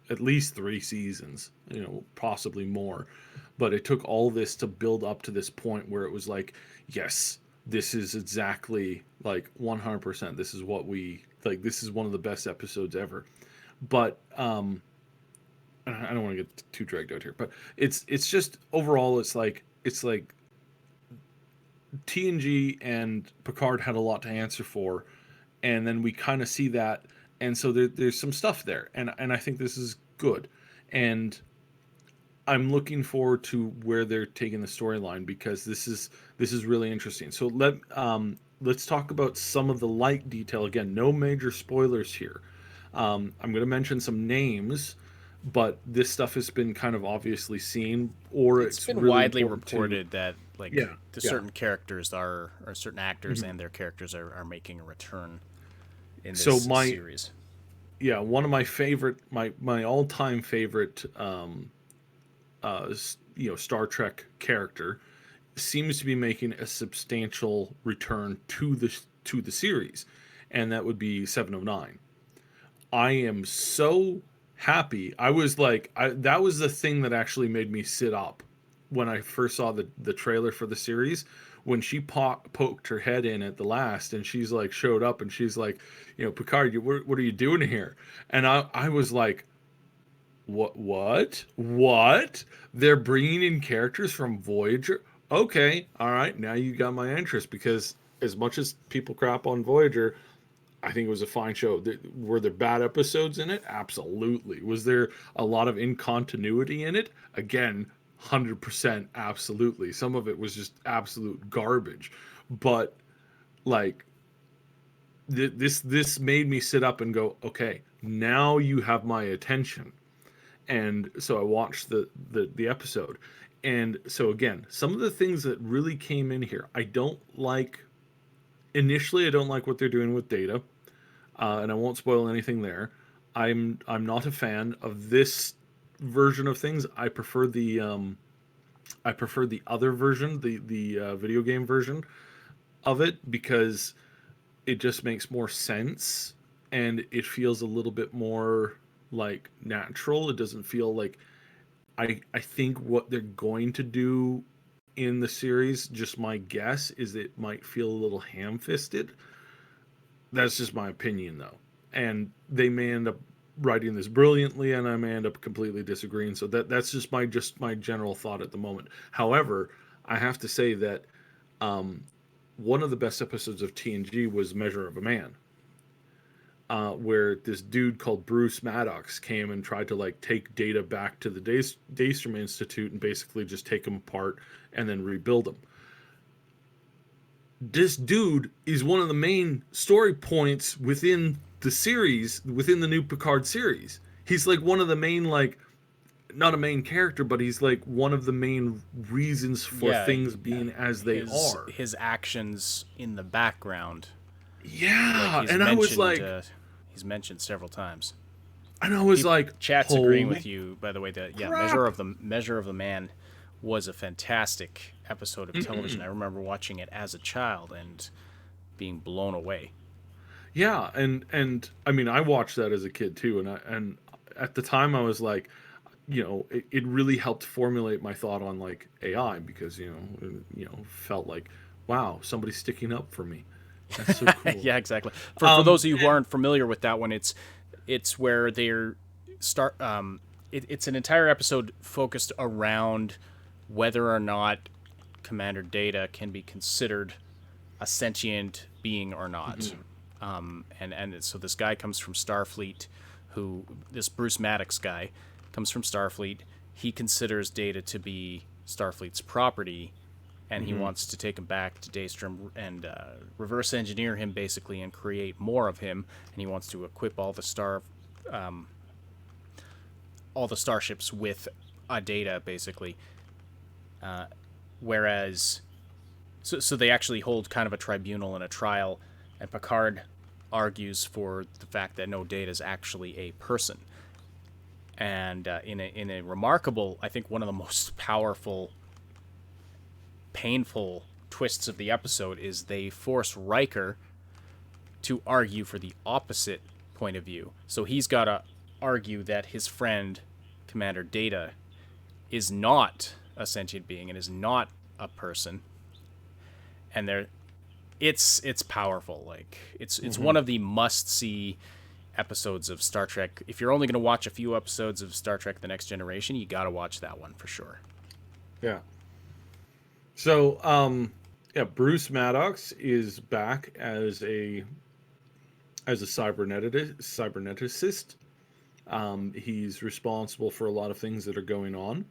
at least three seasons, possibly more, but it took all this to build up to this point where it was like, yes, this is exactly like 100%. This is what we like. This is one of the best episodes ever. But I don't want to get too dragged out here, but it's just overall, it's like TNG and Picard had a lot to answer for, and then we kind of see that, and so there's some stuff there, and I think this is good, and I'm looking forward to where they're taking the storyline, because this is really interesting. So let's talk about some of the light detail. Again, no major spoilers here. I'm going to mention some names, but this stuff has been kind of obviously seen, or It's been really widely important reported that like Yeah, the yeah. certain characters or certain actors and their characters are making a return in this So series. Yeah, one of my favorite, my all-time favorite, Star Trek character seems to be making a substantial return to the series, and that would be 709. I am so happy. I was like, that was the thing that actually made me sit up when I first saw the trailer for the series. When she poked her head in at the last, and she's like showed up, and she's like, Picard, what are you doing here? And I was like, what? They're bringing in characters from Voyager? Okay, all right, now you got my interest, because as much as people crap on Voyager, I think it was a fine show. Were there bad episodes in it? Absolutely. Was there a lot of incontinuity in it? Again, 100% absolutely. Some of it was just absolute garbage. But like this made me sit up and go, okay, now you have my attention. And so I watched the episode. And so again, some of the things that really came in here, I don't like. Initially, I don't like what they're doing with Data, and I won't spoil anything there. I'm not a fan of this version of things. I prefer the other version, the video game version of it, because it just makes more sense and it feels a little bit more like natural. It doesn't feel like I think what they're going to do in the series, just my guess, is it might feel a little ham-fisted. That's just my opinion, though. And they may end up writing this brilliantly, and I may end up completely disagreeing. So that's just my general thought at the moment. However, I have to say that one of the best episodes of TNG was Measure of a Man, where this dude called Bruce Maddox came and tried to like take Data back to the Daystrom Institute and basically just take him apart and then rebuild him. This dude is one of the main story points within the series, within the new Picard series. He's like one of the main, like, not a main character, but he's like one of the main reasons for things being as they are. His actions in the background. Yeah, like and I was like, he's mentioned several times. And I was like, chat's agreeing with you, by the way. That crap. Measure of the Man was a fantastic episode of television. I remember watching it as a child and being blown away. Yeah, and I mean, I watched that as a kid too, and at the time I was like, it really helped formulate my thought on like AI, because felt like, wow, somebody's sticking up for me. That's so cool. Yeah, exactly. For those of you who aren't familiar with that one, it's where they're it's an entire episode focused around whether or not Commander Data can be considered a sentient being or not. And so this guy comes from Starfleet, this Bruce Maddox guy comes from Starfleet. He considers Data to be Starfleet's property, and he wants to take him back to Daystrom and reverse engineer him basically and create more of him. And he wants to equip all the starships with a Data basically. Whereas, so they actually hold kind of a tribunal and a trial, and Picard argues for the fact that no, Data is actually a person. And in a remarkable, I think one of the most powerful, painful twists of the episode is they force Riker to argue for the opposite point of view. So he's got to argue that his friend, Commander Data, is not a sentient being and is not a person. And it's powerful. Like it's one of the must-see episodes of Star Trek. If you're only going to watch a few episodes of Star Trek The Next Generation, you got to watch that one for sure. Yeah. So, Bruce Maddox is back as a cyberneticist. He's responsible for a lot of things that are going on.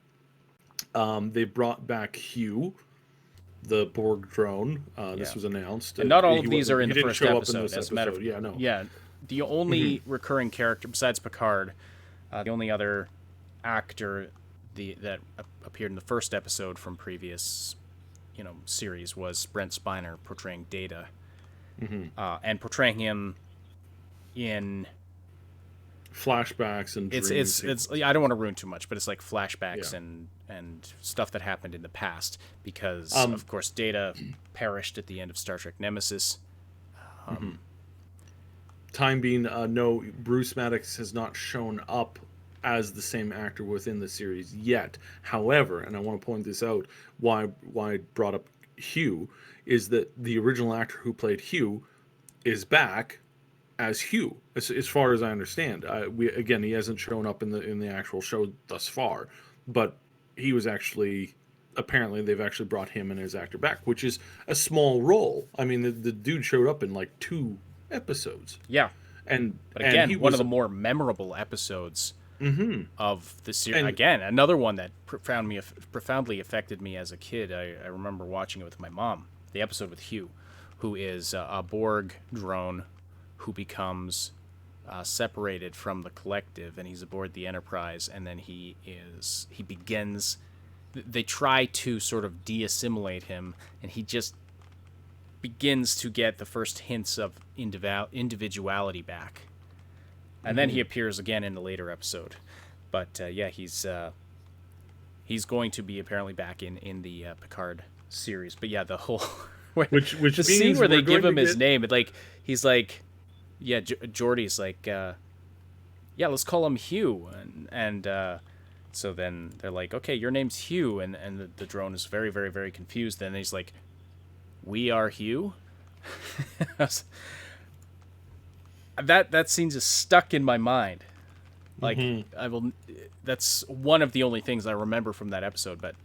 They brought back Hugh, the Borg drone. This was announced. And not all of these are in the first episode. As a matter of the only recurring character besides Picard, the only other actor that appeared in the first episode from previous series was Brent Spiner portraying Data, and portraying him in flashbacks and dreams. It's I don't want to ruin too much, but it's like flashbacks and stuff that happened in the past, because of course Data perished at the end of Star Trek Nemesis. Time being, no, Bruce Maddox has not shown up as the same actor within the series yet. However, and I want to point this out, why I brought up Hugh, is that the original actor who played Hugh is back as Hugh, as far as I understand. He hasn't shown up in the actual show thus far, but he was actually, apparently they've actually brought him and his actor back, which is a small role. I mean, the dude showed up in like 2 episodes. Yeah, but again, one of the more memorable episodes of the series. And Again, another one that profoundly affected me as a kid. I remember watching it with my mom. The episode with Hugh, who is a Borg drone who becomes separated from the collective, and he's aboard the Enterprise, and then he begins. They try to sort of de-assimilate him, and he just begins to get the first hints of individuality back. And then he appears again in a later episode. But yeah, he's going to be apparently back in the Picard series. But yeah, the whole which the scene where they give him his name, he's like, yeah, Geordi's like, yeah, let's call him Hugh, and so then they're like, okay, your name's Hugh, and the drone is very, very, very confused. Then he's like, we are Hugh. That scene just stuck in my mind. Like I will. That's one of the only things I remember from that episode. But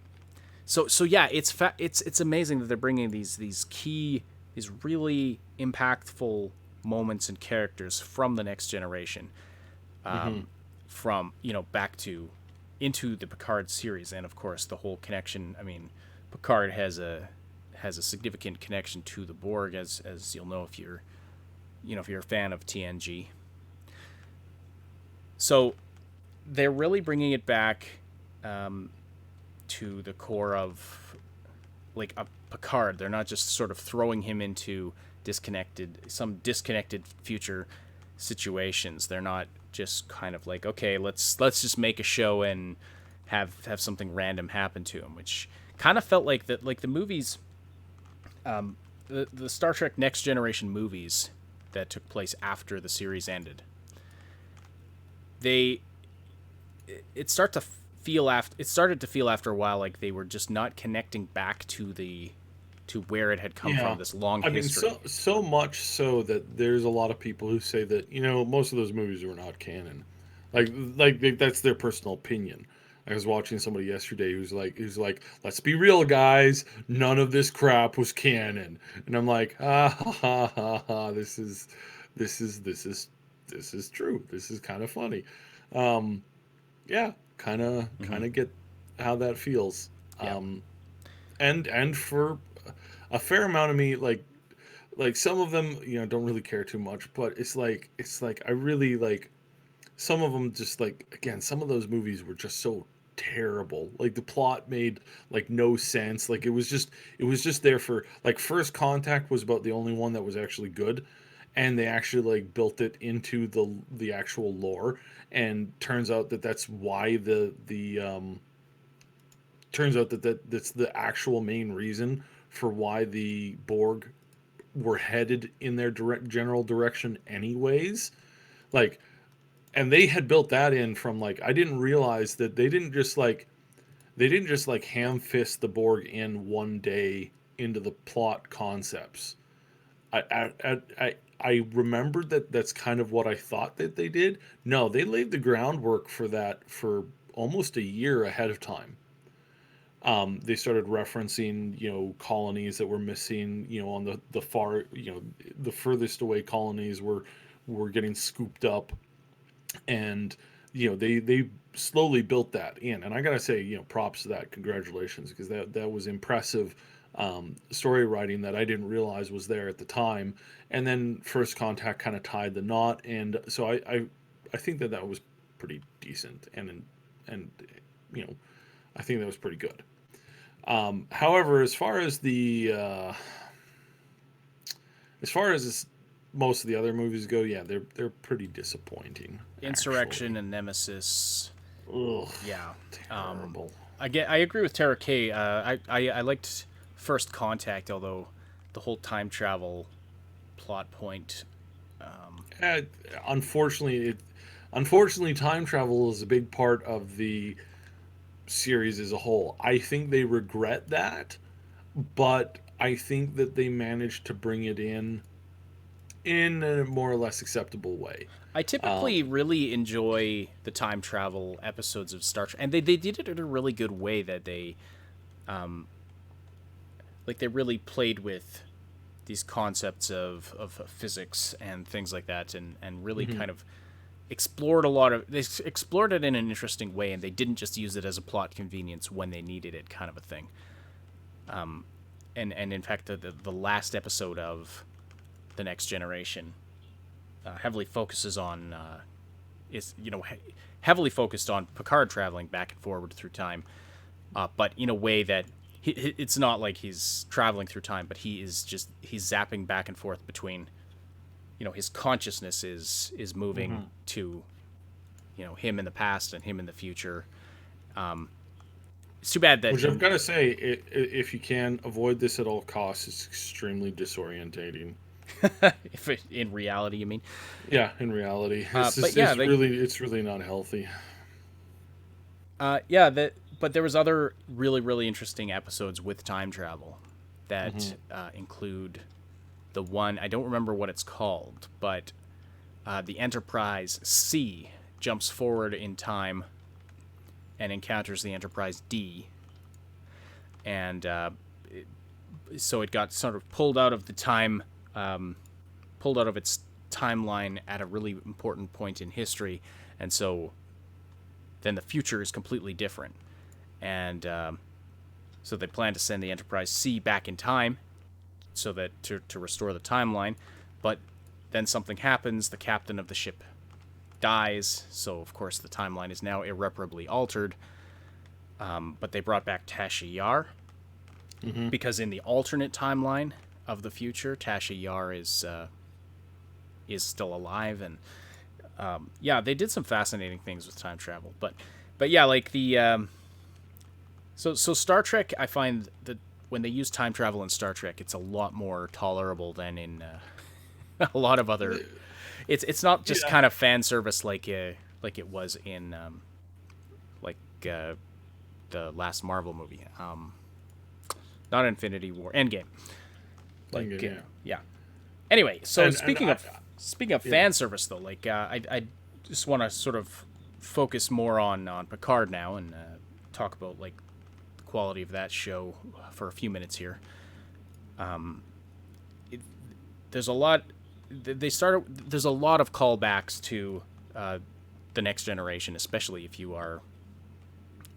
so yeah, it's amazing that they're bringing these really impactful moments and characters from the Next Generation, from back to into the Picard series, and of course the whole connection. I mean, Picard has a significant connection to the Borg, as you'll know if you're a fan of TNG. So they're really bringing it back to the core of like a Picard. They're not just sort of throwing him into disconnected future situations. They're not just kind of like, okay, let's just make a show and have something random happen to him, which kind of felt like that, like the movies, the Star Trek Next Generation movies that took place after the series ended. It started to feel after a while like they were just not connecting back to where it had come from, this long history. I mean, so much so that there's a lot of people who say that most of those movies were not canon. Like that's their personal opinion. I was watching somebody yesterday who's like, let's be real, guys. None of this crap was canon, and I'm like, this is true. This is kind of funny. Yeah, kind of get how that feels. Yeah. And for a fair amount of me, like some of them, don't really care too much, but it's like I really like some of them. Just like, again, some of those movies were just so terrible. Like the plot made like no sense. Like it was just there for like First Contact was about the only one that was actually good, and they actually like built it into the actual lore, and turns out that that's why turns out that's the actual main reason for why the Borg were headed in their general direction anyways. Like, and they had built that in from like, I didn't realize that they didn't just like ham fist the Borg in one day into the plot concepts. I remembered that's kind of what I thought that they did. No, they laid the groundwork for that for almost a year ahead of time. They started referencing, colonies that were missing, on the far, the furthest away colonies were getting scooped up, and they slowly built that in. And I gotta say, props to that, congratulations, because that was impressive story writing that I didn't realize was there at the time. And then First Contact kind of tied the knot, and so I think that was pretty decent, and I think that was pretty good. However, as far as most of the other movies go, yeah, they're pretty disappointing. Insurrection actually. and Nemesis. Ugh, Yeah. terrible. I agree with Tara K. I liked First Contact, although the whole time travel plot point. Unfortunately, time travel is a big part of the series as a whole. I think they regret that, but I think that they managed to bring it in a more or less acceptable way. I typically really enjoy the time travel episodes of Star Trek, and they did it in a really good way. That they they really played with these concepts of physics and things like that, and really kind of explored it in an interesting way, and they didn't just use it as a plot convenience when they needed it, kind of a thing. And in fact, the last episode of The Next Generation heavily focuses on heavily focused on Picard traveling back and forward through time, but in a way that it's not like he's traveling through time, but he's zapping back and forth between, his consciousness is moving to, him in the past and him in the future. It's too bad that. Which I've got to say, if you can avoid this at all costs, it's extremely disorientating. In reality, you mean? Yeah, in reality, it's really not healthy. But there was other really, really interesting episodes with time travel that include the one, I don't remember what it's called, but the Enterprise C jumps forward in time and encounters the Enterprise D, and so it got sort of pulled out of the time. Pulled out of its timeline at a really important point in history, and so then the future is completely different. And so they plan to send the Enterprise C back in time so that to restore the timeline, but then something happens, the captain of the ship dies, so of course the timeline is now irreparably altered. But they brought back Tasha Yar, because in the alternate timeline of the future, Tasha Yar is still alive, and they did some fascinating things with time travel. But yeah, like the so Star Trek, I find that when they use time travel in Star Trek, it's a lot more tolerable than in a lot of other. It's not just kind of fan service like it was in the last Marvel movie, not Infinity War, Endgame. Anyway, so speaking of fan service, though, like I just want to sort of focus more on Picard now and talk about like the quality of that show for a few minutes here. There's a lot. There's a lot of callbacks to the Next Generation, especially if you are,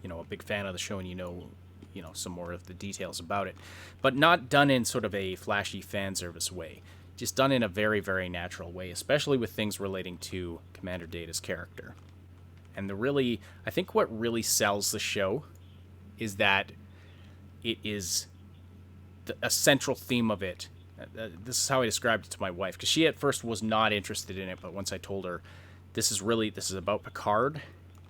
a big fan of the show and you know some more of the details about it, but not done in sort of a flashy fan service way. Just done in a very, very natural way, especially with things relating to Commander Data's character. And I think what really sells the show is that it is a central theme of it. This is how I described it to my wife, because she at first was not interested in it, but once I told her this is about Picard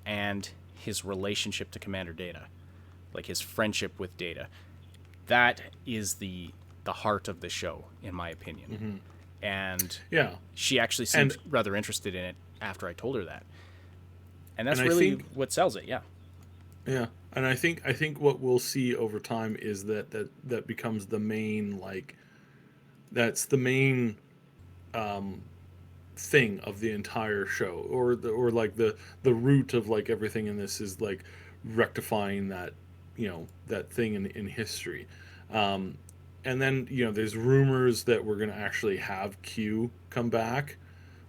and his relationship to Commander Data, like his friendship with Data, that is the heart of the show, in my opinion. And she actually seemed rather interested in it after I told her that, and that's really what sells it. Yeah, and I think what we'll see over time is that becomes the main, like, that's the main thing of the entire show, or the root of like everything in this is like rectifying that that thing in history. And then there's rumors that we're gonna actually have Q come back,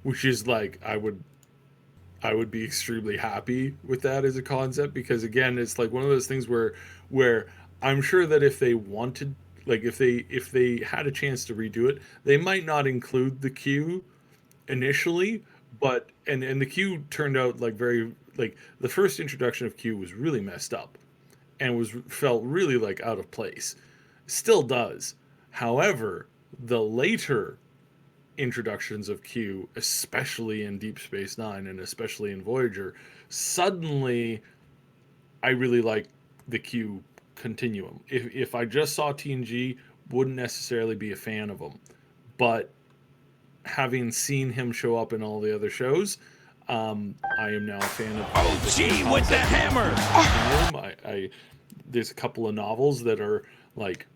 which is like I would be extremely happy with that as a concept, because again, it's like one of those things where I'm sure that if they wanted, like if they had a chance to redo it, they might not include the Q initially, but and the Q turned out like very, like, the first introduction of Q was really messed up and felt really like out of place. Still does. However, the later introductions of Q, especially in Deep Space Nine and especially in Voyager, suddenly I really like the Q continuum. If I just saw TNG, wouldn't necessarily be a fan of him, but having seen him show up in all the other shows, I am now a fan of. Oh, gee, with the hammer! There's a couple of novels that are like.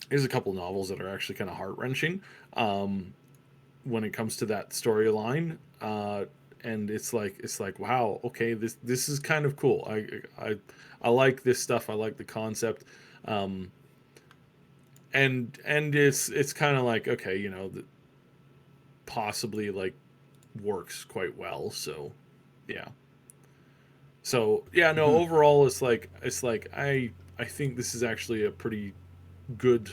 There's a couple of novels that are actually kind of heart wrenching when it comes to that storyline, and it's like wow, okay, this is kind of cool. I like this stuff. I like the concept, and it's kind of like, okay, possibly like works quite well. So, yeah. So yeah, no. Overall, it's like I think this is actually a pretty good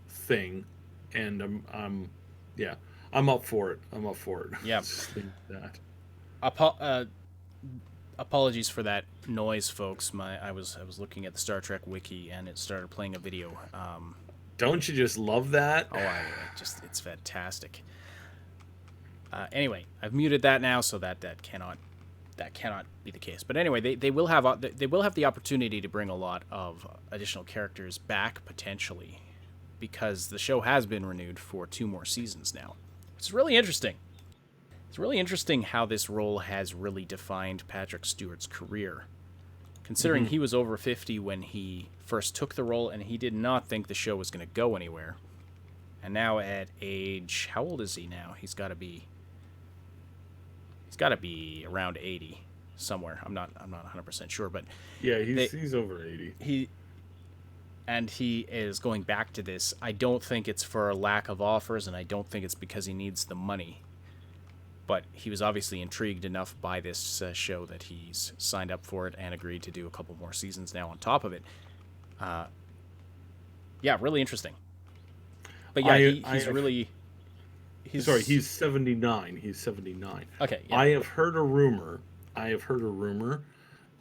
thing, and yeah, I'm up for it. I'm up for it. Yeah. Just think that. Apo- uh, Apologies for that noise, folks. I was looking at the Star Trek wiki and it started playing a video. Don't you just love that? I just it's fantastic. Anyway, I've muted that now, so that cannot be the case. But anyway, they will have the opportunity to bring a lot of additional characters back potentially, because the show has been renewed for 2 more seasons now. It's really interesting. It's really interesting how this role has really defined Patrick Stewart's career, considering he was over 50 when he first took the role, and he did not think the show was going to go anywhere. And now at age, how old is he now? He's got to be around 80 somewhere. I'm not 100% sure, but Yeah, he's over 80. he is going back to this. I don't think it's for a lack of offers, and I don't think it's because he needs the money. But he was obviously intrigued enough by this show that he's signed up for it and agreed to do a couple more seasons now on top of it. Yeah, really interesting. But yeah, he's 79. He's 79. Okay. Yeah. I have heard a rumor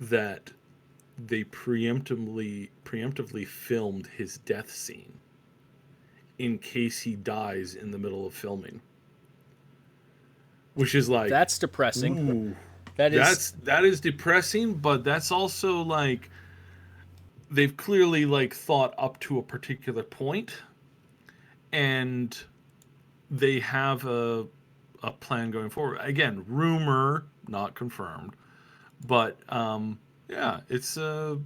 that they preemptively filmed his death scene in case he dies in the middle of filming. Which is like, that's depressing. Ooh, that is depressing, but that's also like they've clearly like thought up to a particular point, and they have a plan going forward. Again, rumor, not confirmed, but yeah, it's a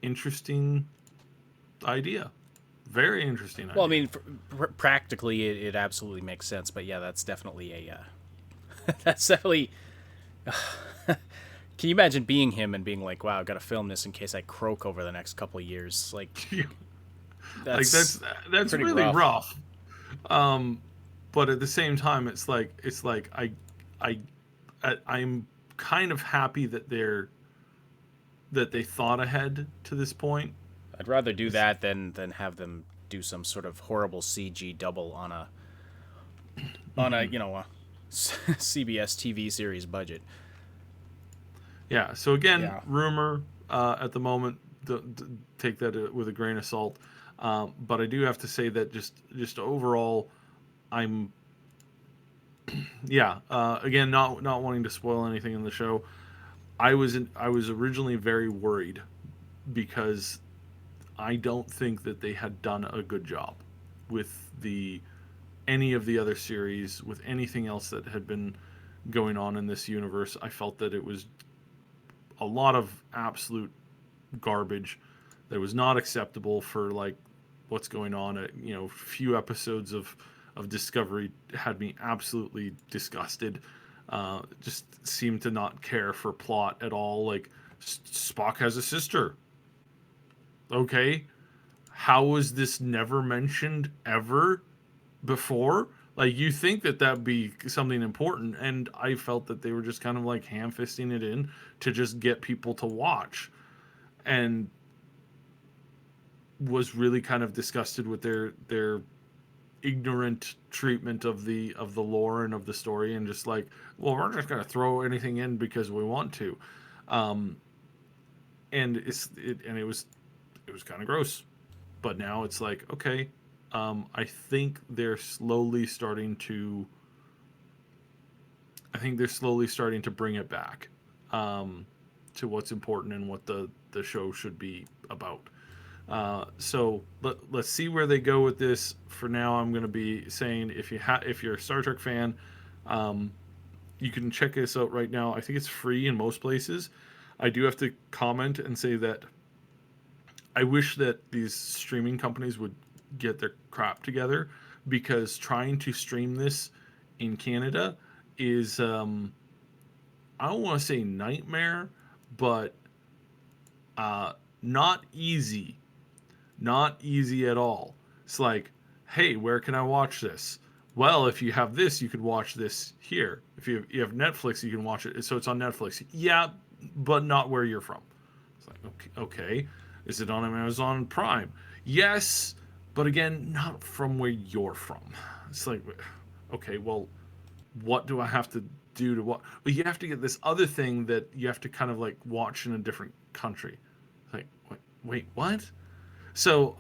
interesting idea. Very interesting idea. Well, I mean, practically, it absolutely makes sense. But yeah, that's definitely that's definitely. Can you imagine being him and being like, "Wow, I've got to film this in case I croak over the next couple of years"? Like, that's really rough. But at the same time, it's like I'm kind of happy that they thought ahead to this point. I'd rather do that than have them do some sort of horrible CG double on a CBS TV series budget. Yeah. So again, rumor at the moment. Take that with a grain of salt. But I do have to say that just overall, I'm again not wanting to spoil anything in the show. I was originally very worried because I don't think that they had done a good job with any of the other series, with anything else that had been going on in this universe. I felt that it was a lot of absolute garbage that was not acceptable for like what's going on. Few episodes of Discovery had me absolutely disgusted. Just seemed to not care for plot at all. Like Spock has a sister. Okay, how was this never mentioned ever before? Like, you think that that'd be something important, and I felt that they were just kind of like ham-fisting it in to just get people to watch, and was really kind of disgusted with their ignorant treatment of the lore and of the story, and just like, well, we're just gonna throw anything in because we want to, and it was kind of gross. But now it's like, okay, I think they're slowly starting to bring it back to what's important and what the show should be about. So let's see where they go with this. For now, I'm going to be saying if you're a Star Trek fan, you can check this out right now. I think it's free in most places. I do have to comment and say that I wish that these streaming companies would get their crap together, because trying to stream this in Canada is, I don't want to say nightmare, but not easy. Not easy at all. It's like, hey, where can I watch this? well, if you have this, you could watch this here. If you have Netflix, you can watch it. So it's on Netflix. Yeah, but not where you're from. It's like, okay. Is it on Amazon Prime? Yes, but again, not from where you're from. It's like, okay, well, what do I have to do to what? Well, you have to get this other thing that you have to kind of like watch in a different country. Like, wait, what? So,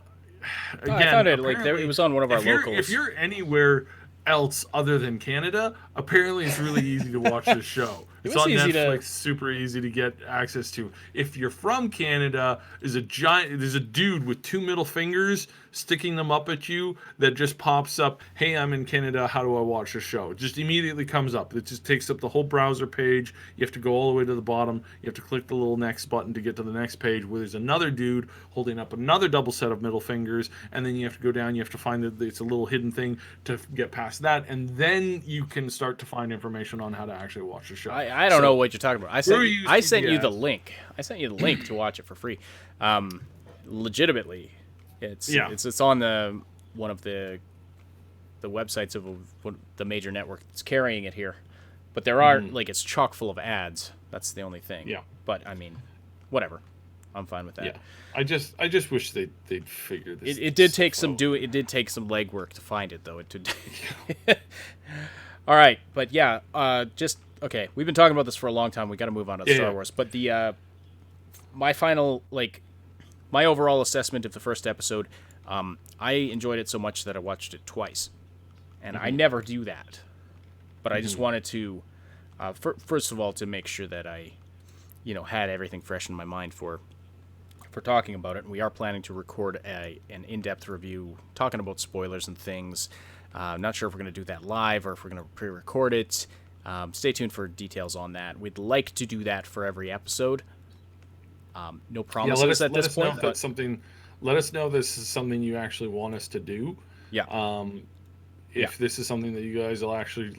again, I found it like it was on one of our locals. If you're anywhere else other than Canada, apparently it's really easy to watch this show. It's on Netflix, super easy to get access to. If you're from Canada, there's a dude with 2 middle fingers sticking them up at you that just pops up, hey, I'm in Canada, how do I watch the show? It just immediately comes up. It just takes up the whole browser page. You have to go all the way to the bottom. You have to click the little next button to get to the next page where there's another dude holding up another double set of middle fingers, and then you have to go down, you have to find that it's a little hidden thing to get past that, and then you can start to find information on how to actually watch the show. I don't know what you're talking about. I sent you the link. I sent you the link to watch it for free. Legitimately, it's on one of the websites of the major network that's carrying it here. But there are like it's chock full of ads. That's the only thing. Yeah. But I mean, whatever. I'm fine with that. Yeah. I just wish they'd figure this. It did take some legwork to find it though. It did. All right, but yeah, okay. We've been talking about this for a long time. We got to move on to Star Wars. But my overall assessment of the first episode, I enjoyed it so much that I watched it twice, and I never do that. But I just wanted to, first of all, to make sure that I, had everything fresh in my mind for talking about it. And we are planning to record an in-depth review talking about spoilers and things. Not sure if we're going to do that live or if we're going to pre-record it. Stay tuned for details on that. We'd like to do that for every episode. No promises at this point. Let us know this is something you actually want us to do. Yeah. If this is something that you guys will actually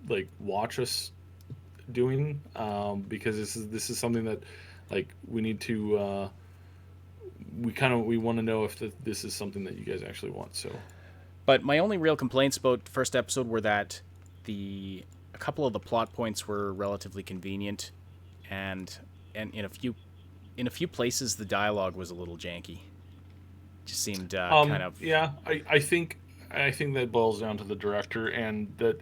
like watch us doing, because this is something that we need to. We want to know if this is something that you guys actually want. So. But my only real complaints about the first episode were that a couple of the plot points were relatively convenient, and in a few places the dialogue was a little janky. Just seemed kind of. Yeah, I think that boils down to the director, and that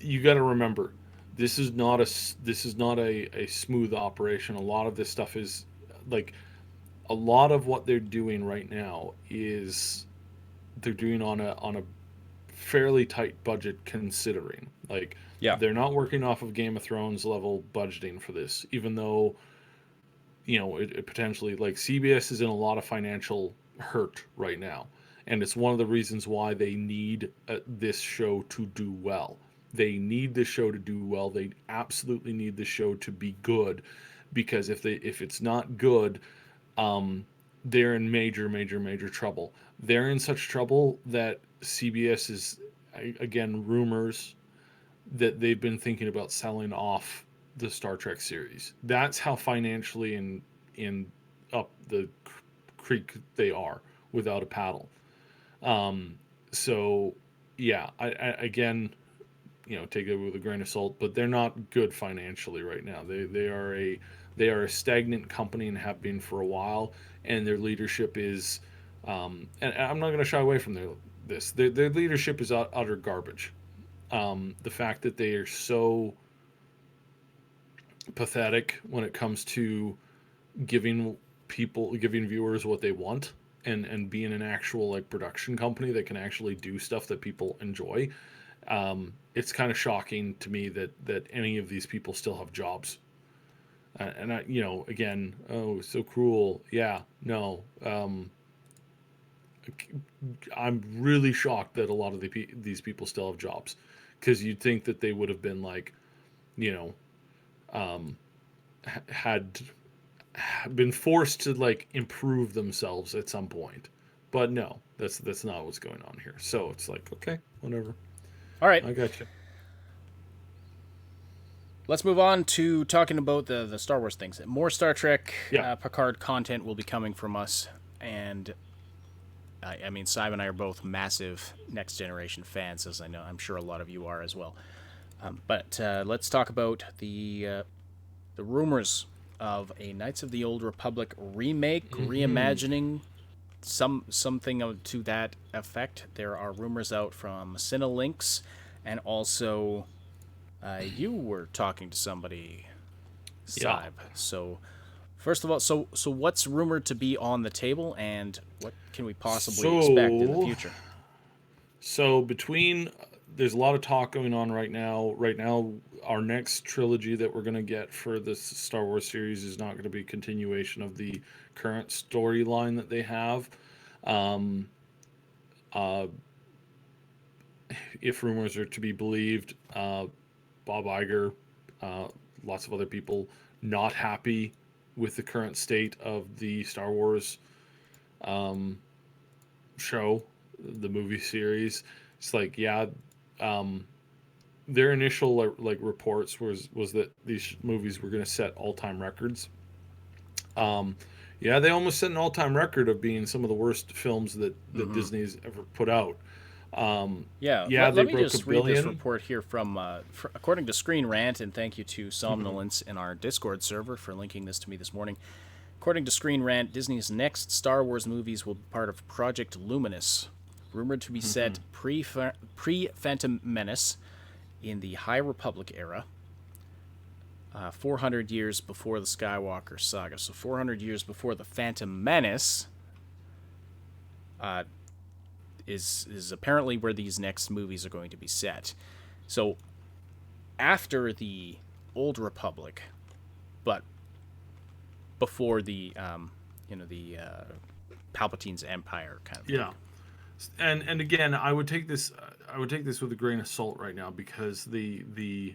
you got to remember, this is not a smooth operation. A lot of this stuff is a lot of what they're doing right now is. They're doing on a fairly tight budget, considering they're not working off of Game of Thrones level budgeting for this, even though it potentially CBS is in a lot of financial hurt right now, and it's one of the reasons why they need this show to do well. They need this show to do well. They absolutely need the show to be good, because if it's not good, they're in major trouble. They're in such trouble that CBS is, again, rumors that they've been thinking about selling off the Star Trek series. That's how financially in up the creek they are without a paddle. So yeah, I again, take it with a grain of salt, but they're not good financially right now. They are a stagnant company and have been for a while, and their leadership is, and I'm not going to shy away from their leadership is utter garbage. The fact that they are so pathetic when it comes to giving viewers what they want, and being an actual production company that can actually do stuff that people enjoy. It's kind of shocking to me that any of these people still have jobs. And I, again, so cruel. Yeah, no. I'm really shocked that a lot of these people still have jobs, because you'd think that they would have been had been forced to improve themselves at some point. But no, that's not what's going on here. So it's okay, whatever. All right, I got you. Let's move on to talking about the Star Wars things. More Star Trek Yeah. Picard content will be coming from us, and I mean, Simon and I are both massive Next Generation fans, as I know. I'm sure a lot of you are as well. But let's talk about the rumors of a Knights of the Old Republic remake, reimagining, something to that effect. There are rumors out from Cinelinx, and also you were talking to somebody, Yeah. Cyb. So first of all, so what's rumored to be on the table, and what can we possibly expect in the future? So there's a lot of talk going on right now. Right now, our next trilogy that we're going to get for this Star Wars series is not going to be a continuation of the current storyline that they have. Um, uh, if rumors are to be believed, Bob Iger, uh, lots of other people not happy with the current state of the Star Wars um, show, the movie series. It's like, yeah, um, their initial like reports was that these movies were going to set all time records. Um, yeah, they almost set an all time record of being some of the worst films that Disney's ever put out. Yeah, Yeah, they let me broke a just read this billion. report here from, according to Screen Rant, and thank you to Somnolence in our Discord server for linking this to me this morning. According to Screen Rant, Disney's next Star Wars movies will be part of Project Luminous, rumored to be set pre-Phantom Menace in the High Republic era, 400 years before the Skywalker saga. So 400 years before the Phantom Menace is apparently where these next movies are going to be set. So after the Old Republic, but before the Palpatine's Empire kind of thing. Yeah, and again, I would take this with a grain of salt right now, because the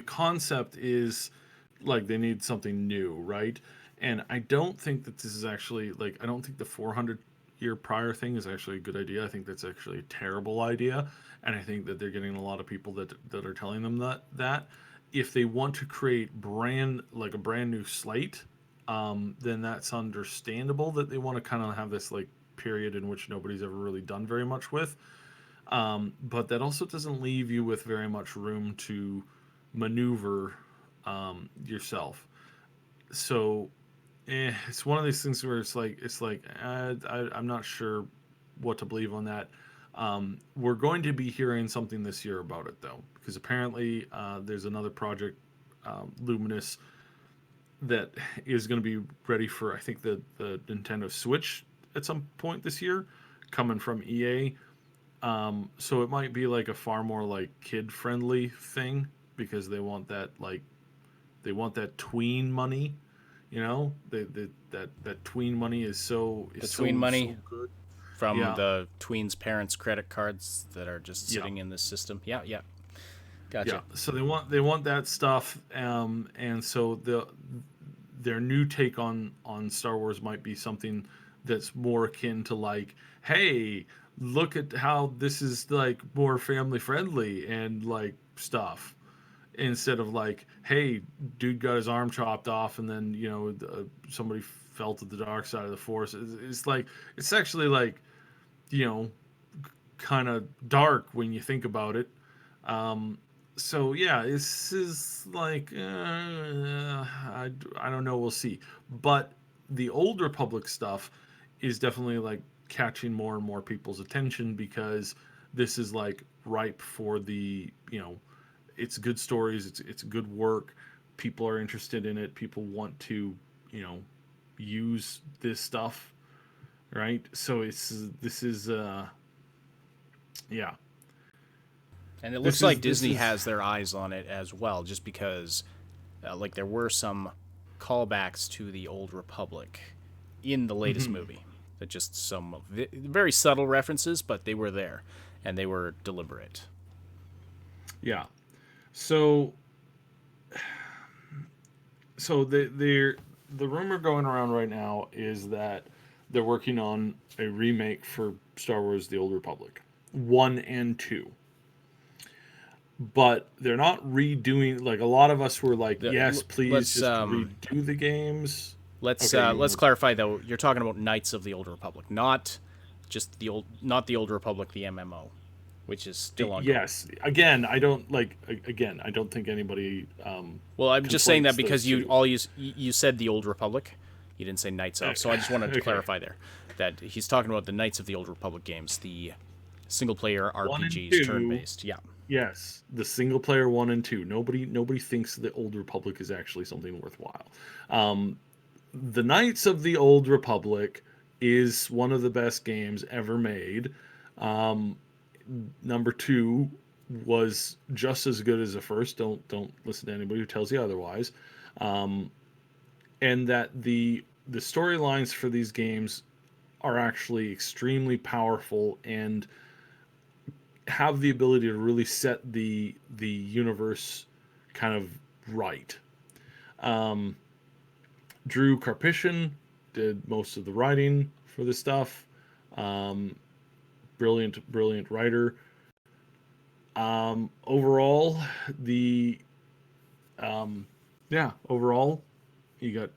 concept is like they need something new, right? And I don't think that this is actually like, I don't think the 400-year prior thing is actually a good idea. I think that's actually a terrible idea, and I think that they're getting a lot of people that are telling them that if they want to create a brand new slate, then that's understandable that they want to kind of have this like period in which nobody's ever really done very much with. But that also doesn't leave you with very much room to maneuver yourself. So it's one of these things where I'm not sure what to believe on that. We're going to be hearing something this year about it, though, because apparently there's another project, Luminous, that is going to be ready for, I think, the Nintendo Switch at some point this year, coming from EA. So it might be like a far more like kid friendly thing, because they want that tween money, that tween money is so The tween money so good. from Yeah. the tween's parents' credit cards that are just Yeah. sitting in this system. Yeah, yeah. Gotcha. Yeah, so they want that stuff, and so their new take on Star Wars might be something that's more akin to like, hey, look at how this is like more family friendly and like stuff, instead of like, hey, dude got his arm chopped off and then somebody fell to the dark side of the force. It's like, it's actually like, kind of dark when you think about it. So yeah, this is like, I don't know, we'll see. But the Old Republic stuff is definitely like catching more and more people's attention, because this is like ripe for the, it's good stories, it's good work, people are interested in it, people want to use this stuff, right? So this is yeah. And it looks like Disney has their eyes on it as well, just because, like, there were some callbacks to the Old Republic in the latest movie. That just some very subtle references, but they were there, and they were deliberate. Yeah. So the rumor going around right now is that they're working on a remake for Star Wars: The Old Republic 1 and 2. But they're not redoing, like, a lot of us were like, yes, please let's just redo the games. Let's Okay, let's clarify though. You're talking about Knights of the Old Republic, not just not the Old Republic, the MMO, which is still ongoing. Yes. Again, I don't like. Again, I don't think anybody. Well, I'm just saying that conflates because those two. you said the Old Republic, you didn't say Knights of. So I just wanted to Okay. clarify there that he's talking about the Knights of the Old Republic games, the single player One and RPGs, two. turn based. Yeah. Yes, the single player 1 and 2. Nobody thinks the Old Republic is actually something worthwhile. The Knights of the Old Republic is one of the best games ever made. Number 2 was just as good as the first. Don't listen to anybody who tells you otherwise. And that the storylines for these games are actually extremely powerful and have the ability to really set the universe kind of right. Drew Karpyshyn did most of the writing for this stuff. Brilliant writer. Overall, overall, you got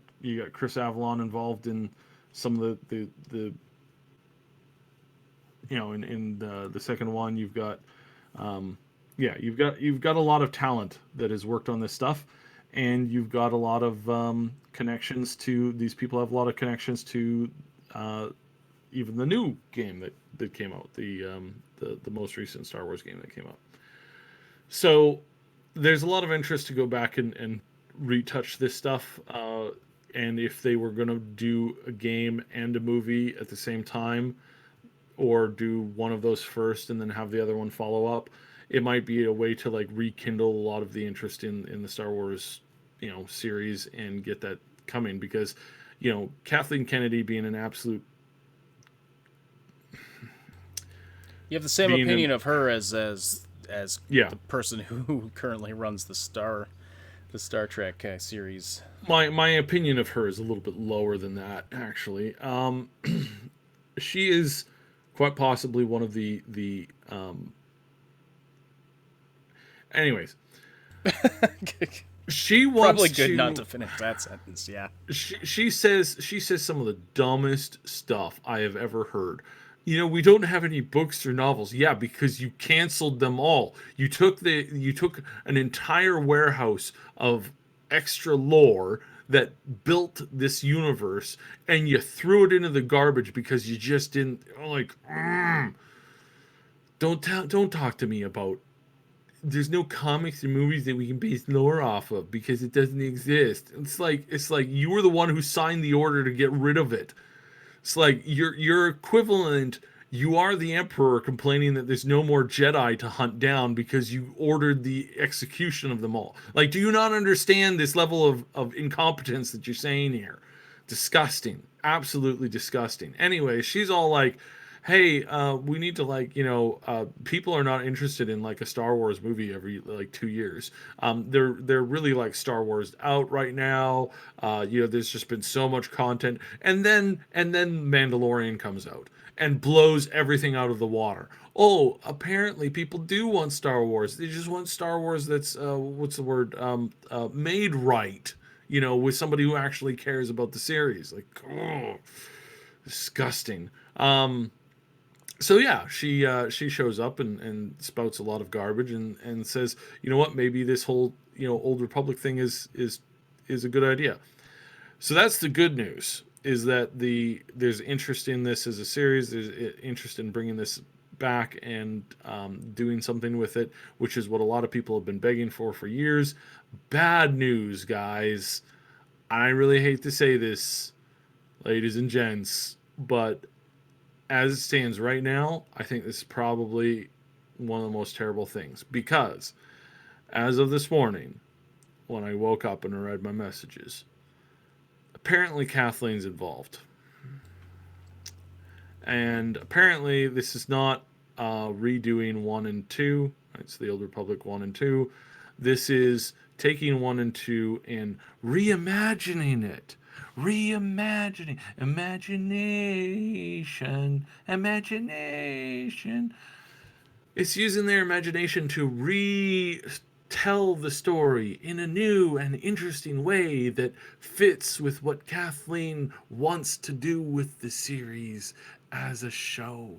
Chris Avalon involved in some of the in the second one. You've got you've got a lot of talent that has worked on this stuff, and you've got a lot of connections to these people. Have a lot of connections to even the new game that came out, the most recent Star Wars game that came out. So there's a lot of interest to go back and retouch this stuff. And if they were going to do a game and a movie at the same time, or do one of those first and then have the other one follow up, it might be a way to like rekindle a lot of the interest in the Star Wars, series and get that coming, because, Kathleen Kennedy being an absolute. You have the same opinion of her as Yeah. the person who currently runs the Star Trek series. My opinion of her is a little bit lower than that, actually. She is quite possibly one of the anyways. She wants Probably good not to finish that sentence. Yeah. She says some of the dumbest stuff I have ever heard. We don't have any books or novels. Yeah, because you canceled them all. You took an entire warehouse of extra lore that built this universe, and you threw it into the garbage because you just didn't Don't talk to me about. There's no comics or movies that we can base lore off of because it doesn't exist. It's like you were the one who signed the order to get rid of it. It's like your equivalent. You are the Emperor complaining that there's no more Jedi to hunt down because you ordered the execution of them all. Like, do you not understand this level of incompetence that you're saying here? Disgusting. Absolutely disgusting. Anyway, she's all like, hey, we need to people are not interested in like a Star Wars movie every like 2 years. They're really like Star Wars out right now. There's just been so much content, and then Mandalorian comes out and blows everything out of the water. Oh, apparently people do want Star Wars. They just want Star Wars that's what's the word? Made right. With somebody who actually cares about the series. Like, oh, disgusting. So yeah, she shows up and spouts a lot of garbage and says, you know what, maybe this whole Old Republic thing is a good idea. So that's the good news, is that there's interest in this as a series. There's interest in bringing this back and doing something with it, which is what a lot of people have been begging for years. Bad news, guys. I really hate to say this, ladies and gents, but as it stands right now, I think this is probably one of the most terrible things, because as of this morning, when I woke up and I read my messages, apparently Kathleen's involved. And apparently this is not redoing 1 and 2. It's the Old Republic 1 and 2. This is taking 1 and 2 and reimagining it. Reimagining. Imagination. It's using their imagination to tell the story in a new and interesting way that fits with what Kathleen wants to do with the series as a show.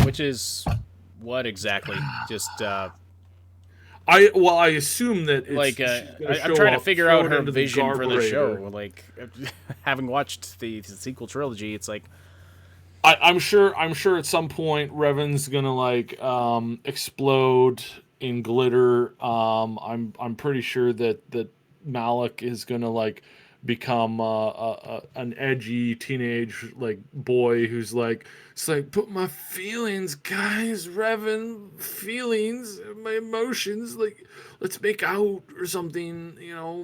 Which is what exactly? Just I assume that it's I'm trying to figure out her vision for the show. Like, having watched the sequel trilogy, it's like I'm sure at some point Revan's gonna like explode in glitter. I'm pretty sure that Malik is gonna like become an edgy teenage like boy who's like, it's like, put my feelings, guys, Revan, feelings, my emotions, like, let's make out or something,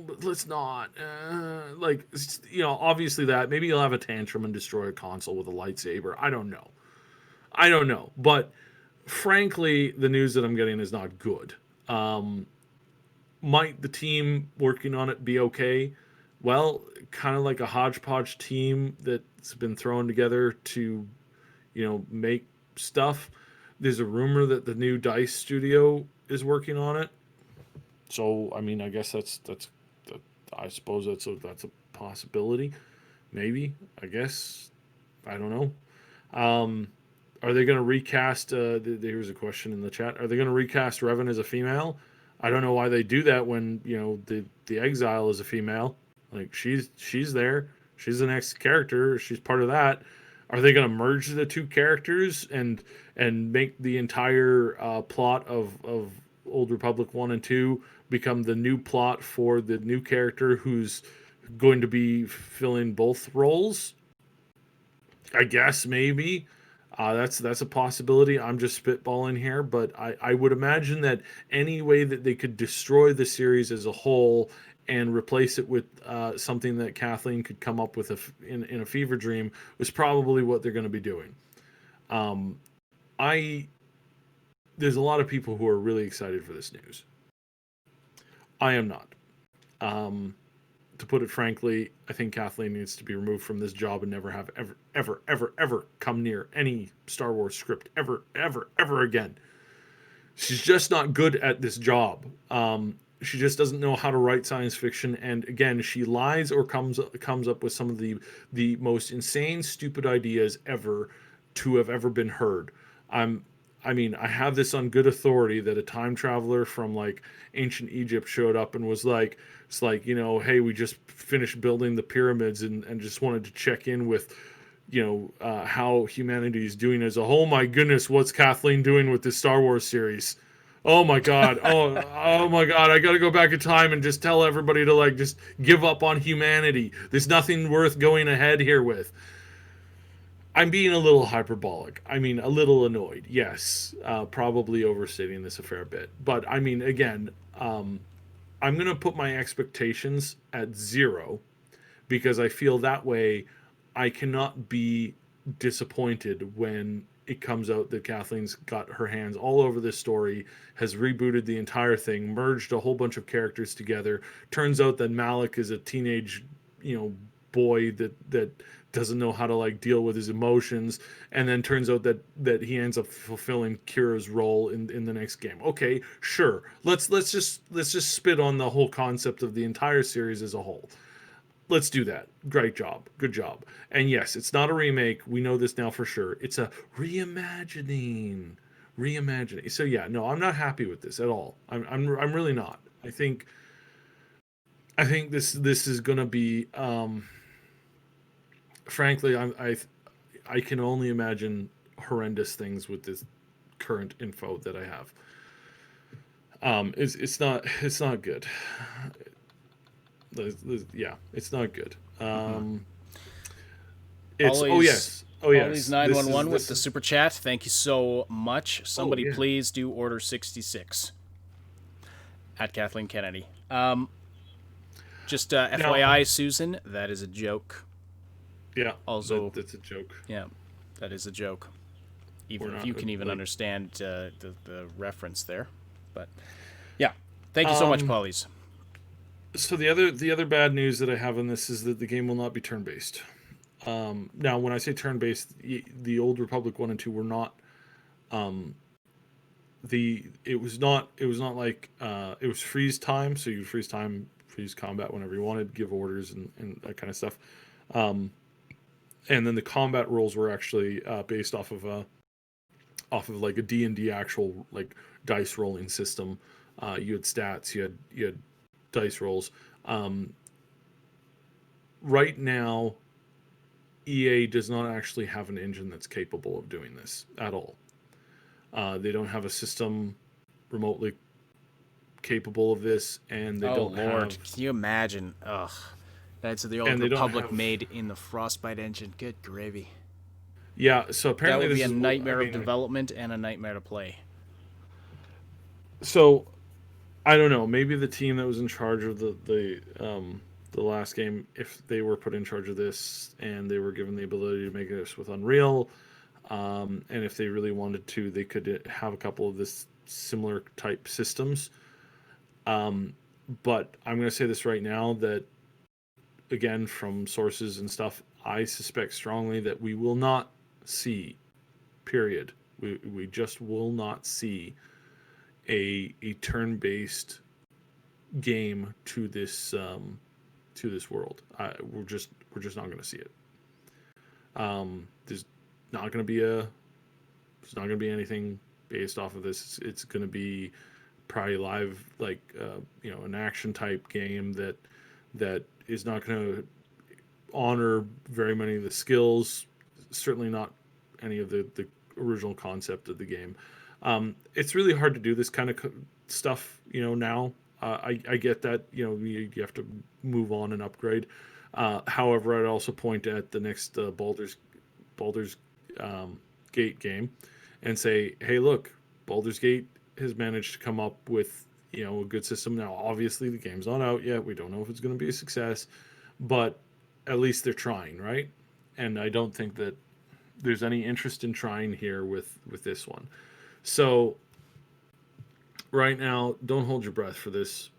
but let's not. Like, obviously that. Maybe he'll have a tantrum and destroy a console with a lightsaber. I don't know. But frankly, the news that I'm getting is not good. Might the team working on it be okay? Well, kind of like a hodgepodge team that's been thrown together to, make stuff. There's a rumor that the new DICE studio is working on it. So, I mean, I guess that's I suppose that's a possibility. Maybe, I guess. I don't know. Are they going to recast? Here's a question in the chat. Are they going to recast Revan as a female? I don't know why they do that when the Exile is a female. Like she's there. She's the next character. She's part of that. Are they going to merge the two characters and make the entire plot of Old Republic 1 and 2 become the new plot for the new character who's going to be filling both roles? I guess maybe. That's a possibility. I'm just spitballing here, but I would imagine that any way that they could destroy the series as a whole and replace it with something that Kathleen could come up with in a fever dream was probably what they're going to be doing. There's a lot of people who are really excited for this news. I am not. To put it frankly, I think Kathleen needs to be removed from this job and never have ever come near any Star Wars script ever again. She's just not good at this job. She just doesn't know how to write science fiction, and again, she lies or comes up with some of the most insane, stupid ideas ever to have ever been heard. I have this on good authority that a time traveler from like ancient Egypt showed up and was like, it's like, hey, we just finished building the pyramids and just wanted to check in with, how humanity is doing as a whole. My goodness, what's Kathleen doing with this Star Wars series? Oh my God. Oh my God. I got to go back in time and just tell everybody to like, just give up on humanity. There's nothing worth going ahead here with. I'm being a little hyperbolic. I mean, a little annoyed. Yes, probably overstating this a fair bit. But I mean, again, I'm going to put my expectations at 0 because I feel that way I cannot be disappointed when it comes out that Kathleen's got her hands all over this story, has rebooted the entire thing, merged a whole bunch of characters together. Turns out that Malik is a teenage, boy that doesn't know how to like deal with his emotions, and then turns out that he ends up fulfilling Kira's role in the next game. Okay, sure. Let's just spit on the whole concept of the entire series as a whole. Let's do that. Great job. Good job. And yes, it's not a remake. We know this now for sure. It's a reimagining. So yeah, no, I'm not happy with this at all. I'm really not. I think this is gonna be frankly, I can only imagine horrendous things with this current info that I have. It's not good. Yeah, it's not good. Ollie's 911 with the is super chat. Thank you so much. Somebody yeah. please do Order 66 at Kathleen Kennedy. Just FYI, Susan, that is a joke. Yeah, Also, that's a joke. Yeah, that is a joke. Even if you can even understand the reference there, but yeah, thank you so much, Polly's. So the other bad news that I have on this is that the game will not be turn-based. Now, when I say turn-based, the Old Republic 1 and 2 were not it was not like it was freeze time, so you freeze time, freeze combat whenever you wanted, give orders and that kind of stuff. And then the combat rules were actually based off of like a D&D actual like dice rolling system. You had stats, you had dice rolls. Right now, EA does not actually have an engine that's capable of doing this at all. They don't have a system remotely capable of this, and they don't Lord, have. can you imagine? Ugh, that's the Old And they don't Republic have- made in the Frostbite engine. Good gravy. Yeah, so That apparently would be this a is what- nightmare I of mean, development and a nightmare to play. So I don't know. Maybe the team that was in charge of the last game, if they were put in charge of this and they were given the ability to make this with Unreal, and if they really wanted to, they could have a couple of this similar type systems. But I'm going to say this right now that, again, from sources and stuff, I suspect strongly that we will not see, period. We just will not see a turn-based game to this world. We're just not going to see it. There's not going to be anything based off of this. It's going to be probably live, like an action type game that is not going to honor very many of the skills. Certainly not any of the original concept of the game. It's really hard to do this kind of stuff, now. I get that, you have to move on and upgrade. However, I'd also point at the next Baldur's Gate game and say, hey, look, Baldur's Gate has managed to come up with, a good system. Now, obviously, the game's not out yet. We don't know if it's going to be a success, but at least they're trying, right? And I don't think that there's any interest in trying here with this one. So right now, don't hold your breath for this.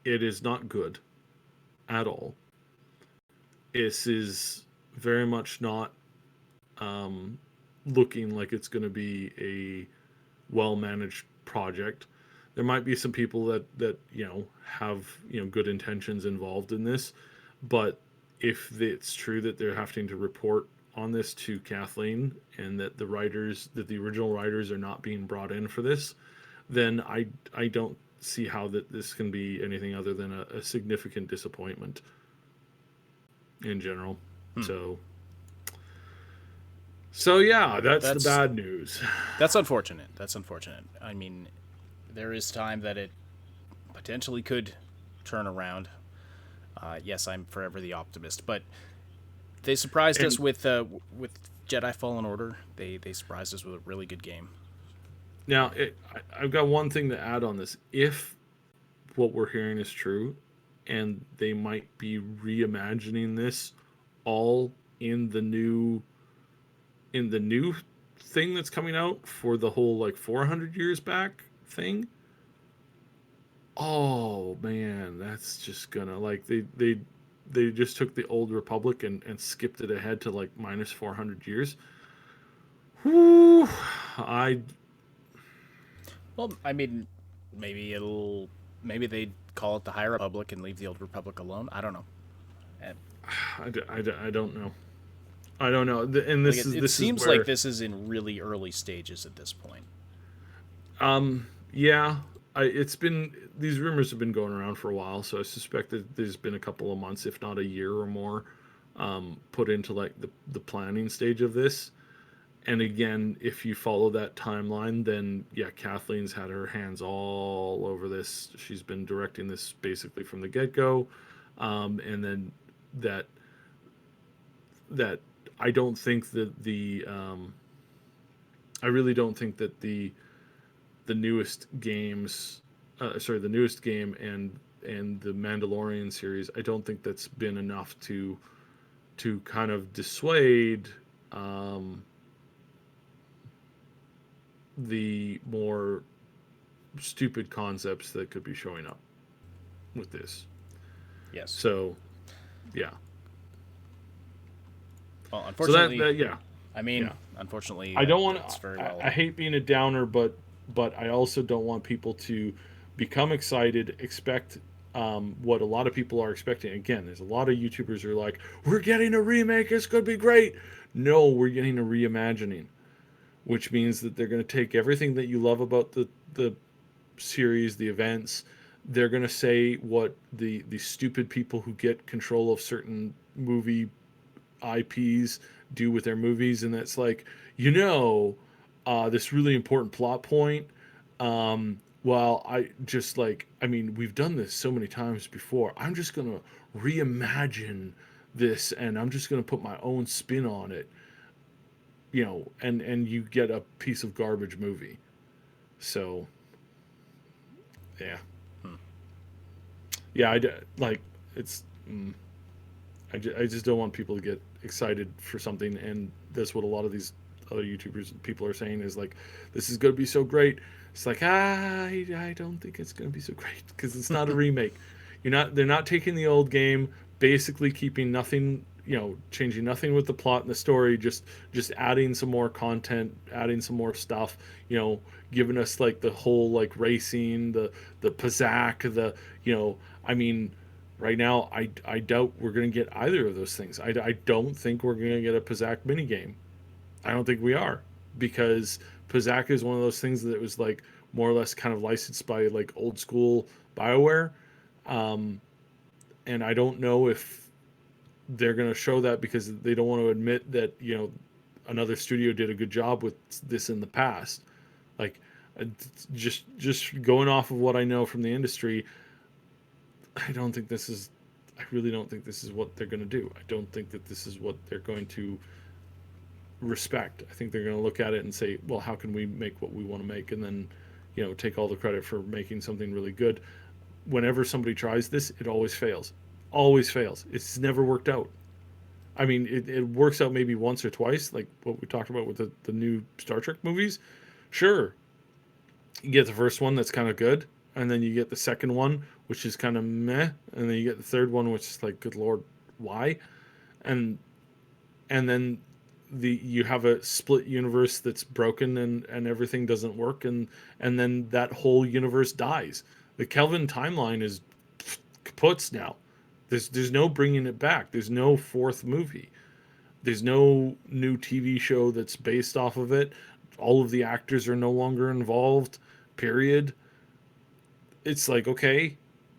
It is not good at all. This is very much not looking like it's going to be a well-managed project. There might be some people that have good intentions involved in this, but if it's true that they're having to report on this to Kathleen and that the original writers are not being brought in for this, then I don't see how that this can be anything other than a significant disappointment in general. So yeah, that's the bad news. That's unfortunate. I mean, there is time that it potentially could turn around. Yes, I'm forever the optimist, but they surprised us with Jedi Fallen Order. They surprised us with a really good game. Now, I've got one thing to add on this. If what we're hearing is true, and they might be reimagining this all in the new thing that's coming out for the whole like 400 years back thing. Oh man, that's just gonna they just took the old Republic and skipped it ahead to like minus 400 years. Whew, Well, I mean, maybe they call it the High Republic and leave the Old Republic alone. I don't know. I don't know. I don't know. And this it this seems is where, like this is in really early stages at this point. Yeah, these rumors have been going around for a while, so I suspect that there's been a couple of months, if not a year or more, put into like the planning stage of this. And again, if you follow that timeline, then yeah, Kathleen's had her hands all over this. She's been directing this basically from the get-go, and then that I don't think that I really don't think that the newest games, the newest game and the Mandalorian series, I don't think that's been enough to kind of dissuade the more stupid concepts that could be showing up with this. Yes. So, yeah. Well, So unfortunately, that yeah. I mean, yeah. unfortunately, I don't want that's to. very well. I hate being a downer, but but I also don't want people to become excited, expect what a lot of people are expecting. Again, there's a lot of YouTubers who are like, we're getting a remake, it's going to be great. No, we're getting a reimagining, which means that they're going to take everything that you love about the series, the events. They're going to say what the stupid people who get control of certain movie IPs do with their movies, and that's like, this really important plot point. Well, I mean, we've done this so many times before. I'm just gonna reimagine this, and I'm just gonna put my own spin on it. And you get a piece of garbage movie. So, yeah, yeah, like it's. I just don't want people to get excited for something, and that's what a lot of these other YouTubers and people are saying is like, this is going to be so great. It's like, I don't think it's going to be so great because it's not a remake. They're not taking the old game, basically keeping nothing, changing nothing with the plot and the story, just adding some more content, adding some more stuff, giving us like the whole like racing, the Pizzac, I mean, right now, I doubt we're going to get either of those things. I don't think we're going to get a Pizzac minigame. I don't think we are, because Pizzac is one of those things that was like more or less kind of licensed by like old school BioWare. And I don't know if they're going to show that because they don't want to admit that, another studio did a good job with this in the past. Like, just going off of what I know from the industry, I really don't think this is what they're going to do. I don't think that this is what they're going to respect. I think they're going to look at it and say, well, how can we make what we want to make? And then, take all the credit for making something really good. Whenever somebody tries this, it always fails. Always fails. It's never worked out. I mean, it works out maybe once or twice, like what we talked about with the new Star Trek movies. Sure. You get the first one that's kind of good, and then you get the second one, which is kind of meh, and then you get the third one, which is like, good lord, why? And then you have a split universe that's broken, and everything doesn't work, and then that whole universe dies. The Kelvin timeline is kaputs now. There's no bringing it back. There's no fourth movie. There's no new TV show that's based off of it. All of the actors are no longer involved. Period. It's like, okay,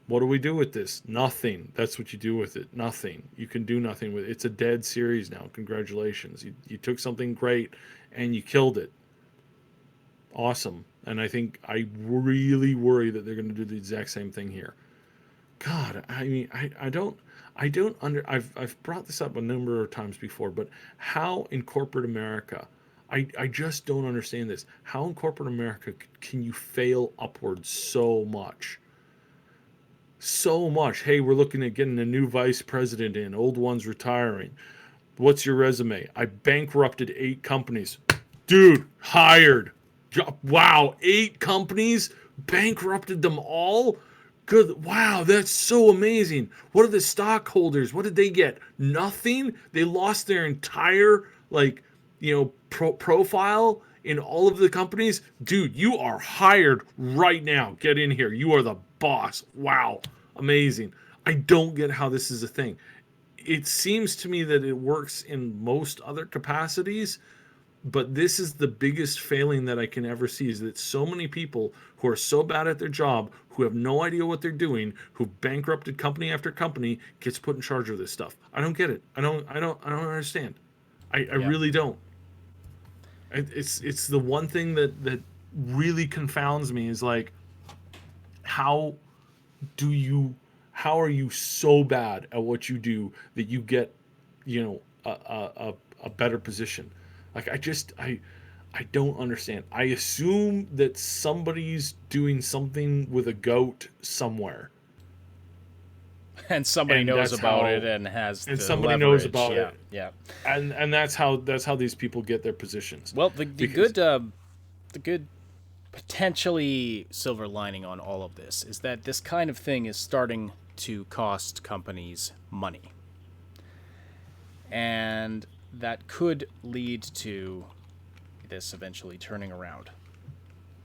what do we do with this? Nothing. That's what you do with it. Nothing. You can do nothing with it. It's a dead series now. Congratulations. You took something great and you killed it. Awesome. And I really worry that they're going to do the exact same thing here. God, I mean, I've brought this up a number of times before, but how in corporate America, I just don't understand this. How in corporate America can you fail upwards so much? So much. Hey, we're looking at getting a new vice president in. Old one's retiring. What's your resume? I bankrupted 8 companies. Dude, hired. Wow, 8 companies? Bankrupted them all? Good. Wow, that's so amazing. What are the stockholders? What did they get? Nothing? They lost their entire, profile in all of the companies. Dude, you are hired right now. Get in here. You are the boss. Wow. Amazing. I don't get how this is a thing. It seems to me that it works in most other capacities, but this is the biggest failing that I can ever see, is that so many people who are so bad at their job, who have no idea what they're doing, who bankrupted company after company, gets put in charge of this stuff. I don't get it. I don't understand. I really don't. It's the one thing that really confounds me is like, how are you so bad at what you do that you get, a better position? Like, I don't understand. I assume that somebody's doing something with a goat somewhere. And somebody knows about it and has and the somebody leverage. knows about yeah, it. Yeah. And that's how these people get their positions. Well, the good potentially silver lining on all of this is that this kind of thing is starting to cost companies money. And that could lead to this eventually turning around.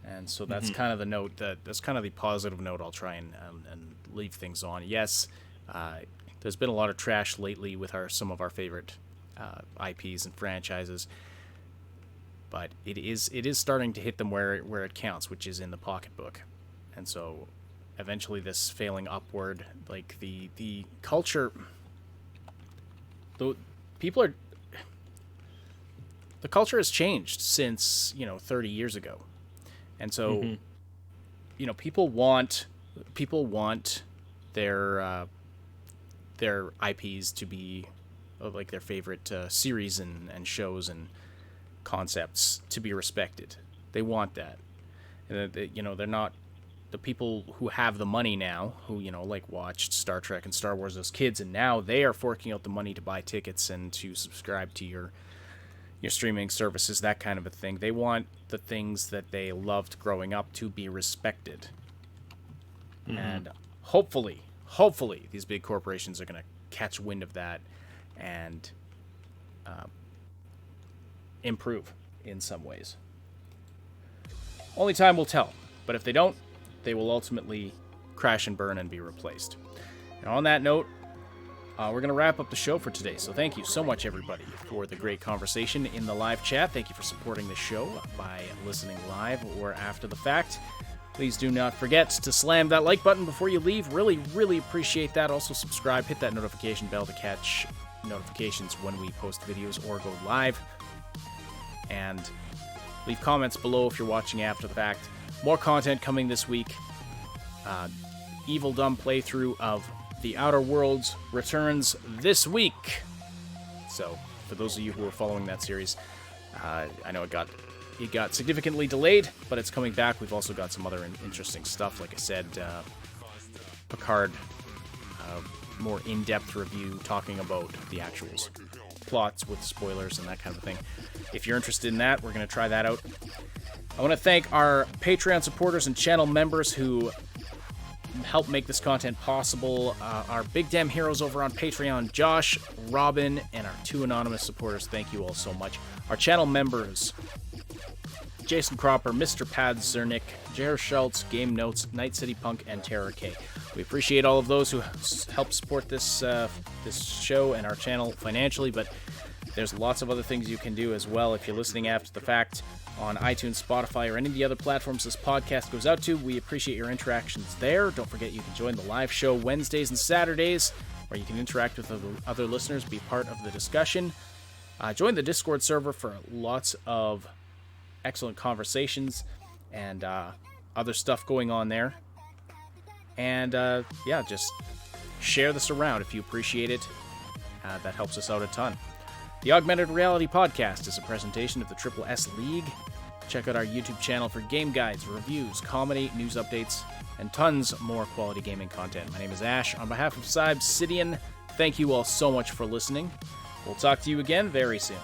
And so that's kind of the note that's kind of the positive note I'll try and leave things on. Yes, there's been a lot of trash lately with some of our favorite IPs and franchises, but it is starting to hit them where it counts, which is in the pocketbook. And so eventually this failing upward, like the culture, the culture has changed since 30 years ago. And so, people want their IPs to be like their favorite series and shows and concepts to be respected. They want that. And they're not the people who have the money now, who like watched Star Trek and Star Wars as kids, and now they are forking out the money to buy tickets and to subscribe to your streaming services, that kind of a thing. They want the things that they loved growing up to be respected. And hopefully, these big corporations are going to catch wind of that and improve in some ways. Only time will tell. But if they don't, they will ultimately crash and burn and be replaced. And on that note, we're going to wrap up the show for today. So thank you so much, everybody, for the great conversation in the live chat. Thank you for supporting the show by listening live or after the fact. Please do not forget to slam that like button before you leave. Really, really appreciate that. Also subscribe, hit that notification bell to catch notifications when we post videos or go live. And leave comments below if you're watching after the fact. More content coming this week. Evil Dumb playthrough of The Outer Worlds returns this week. So, for those of you who are following that series, I know it got significantly delayed, but it's coming back. We've also got some other interesting stuff. Like I said, Picard, more in-depth review talking about the actuals, plots with spoilers and that kind of thing. If you're interested in that, we're going to try that out. I want to thank our Patreon supporters and channel members who help make this content possible. Our big damn heroes over on Patreon, Josh, Robin, and our 2 anonymous supporters. Thank you all so much. Our channel members, Jason Cropper, Mr. Pad Zernick, Jer Schultz, Game Notes, Night City Punk, and Terror K. We appreciate all of those who help support this show and our channel financially, but there's lots of other things you can do as well if you're listening after the fact on iTunes, Spotify, or any of the other platforms this podcast goes out to. We appreciate your interactions there. Don't forget you can join the live show Wednesdays and Saturdays, where you can interact with other listeners, be part of the discussion. Join the Discord server for lots of excellent conversations and other stuff going on there. And just share this around if you appreciate it. That helps us out a ton. The Augmented Reality Podcast is a presentation of the Triple S League. Check out our YouTube channel for game guides, reviews, comedy, news updates, and tons more quality gaming content. My name is Ash. On behalf of Cybsidian, thank you all so much for listening. We'll talk to you again very soon.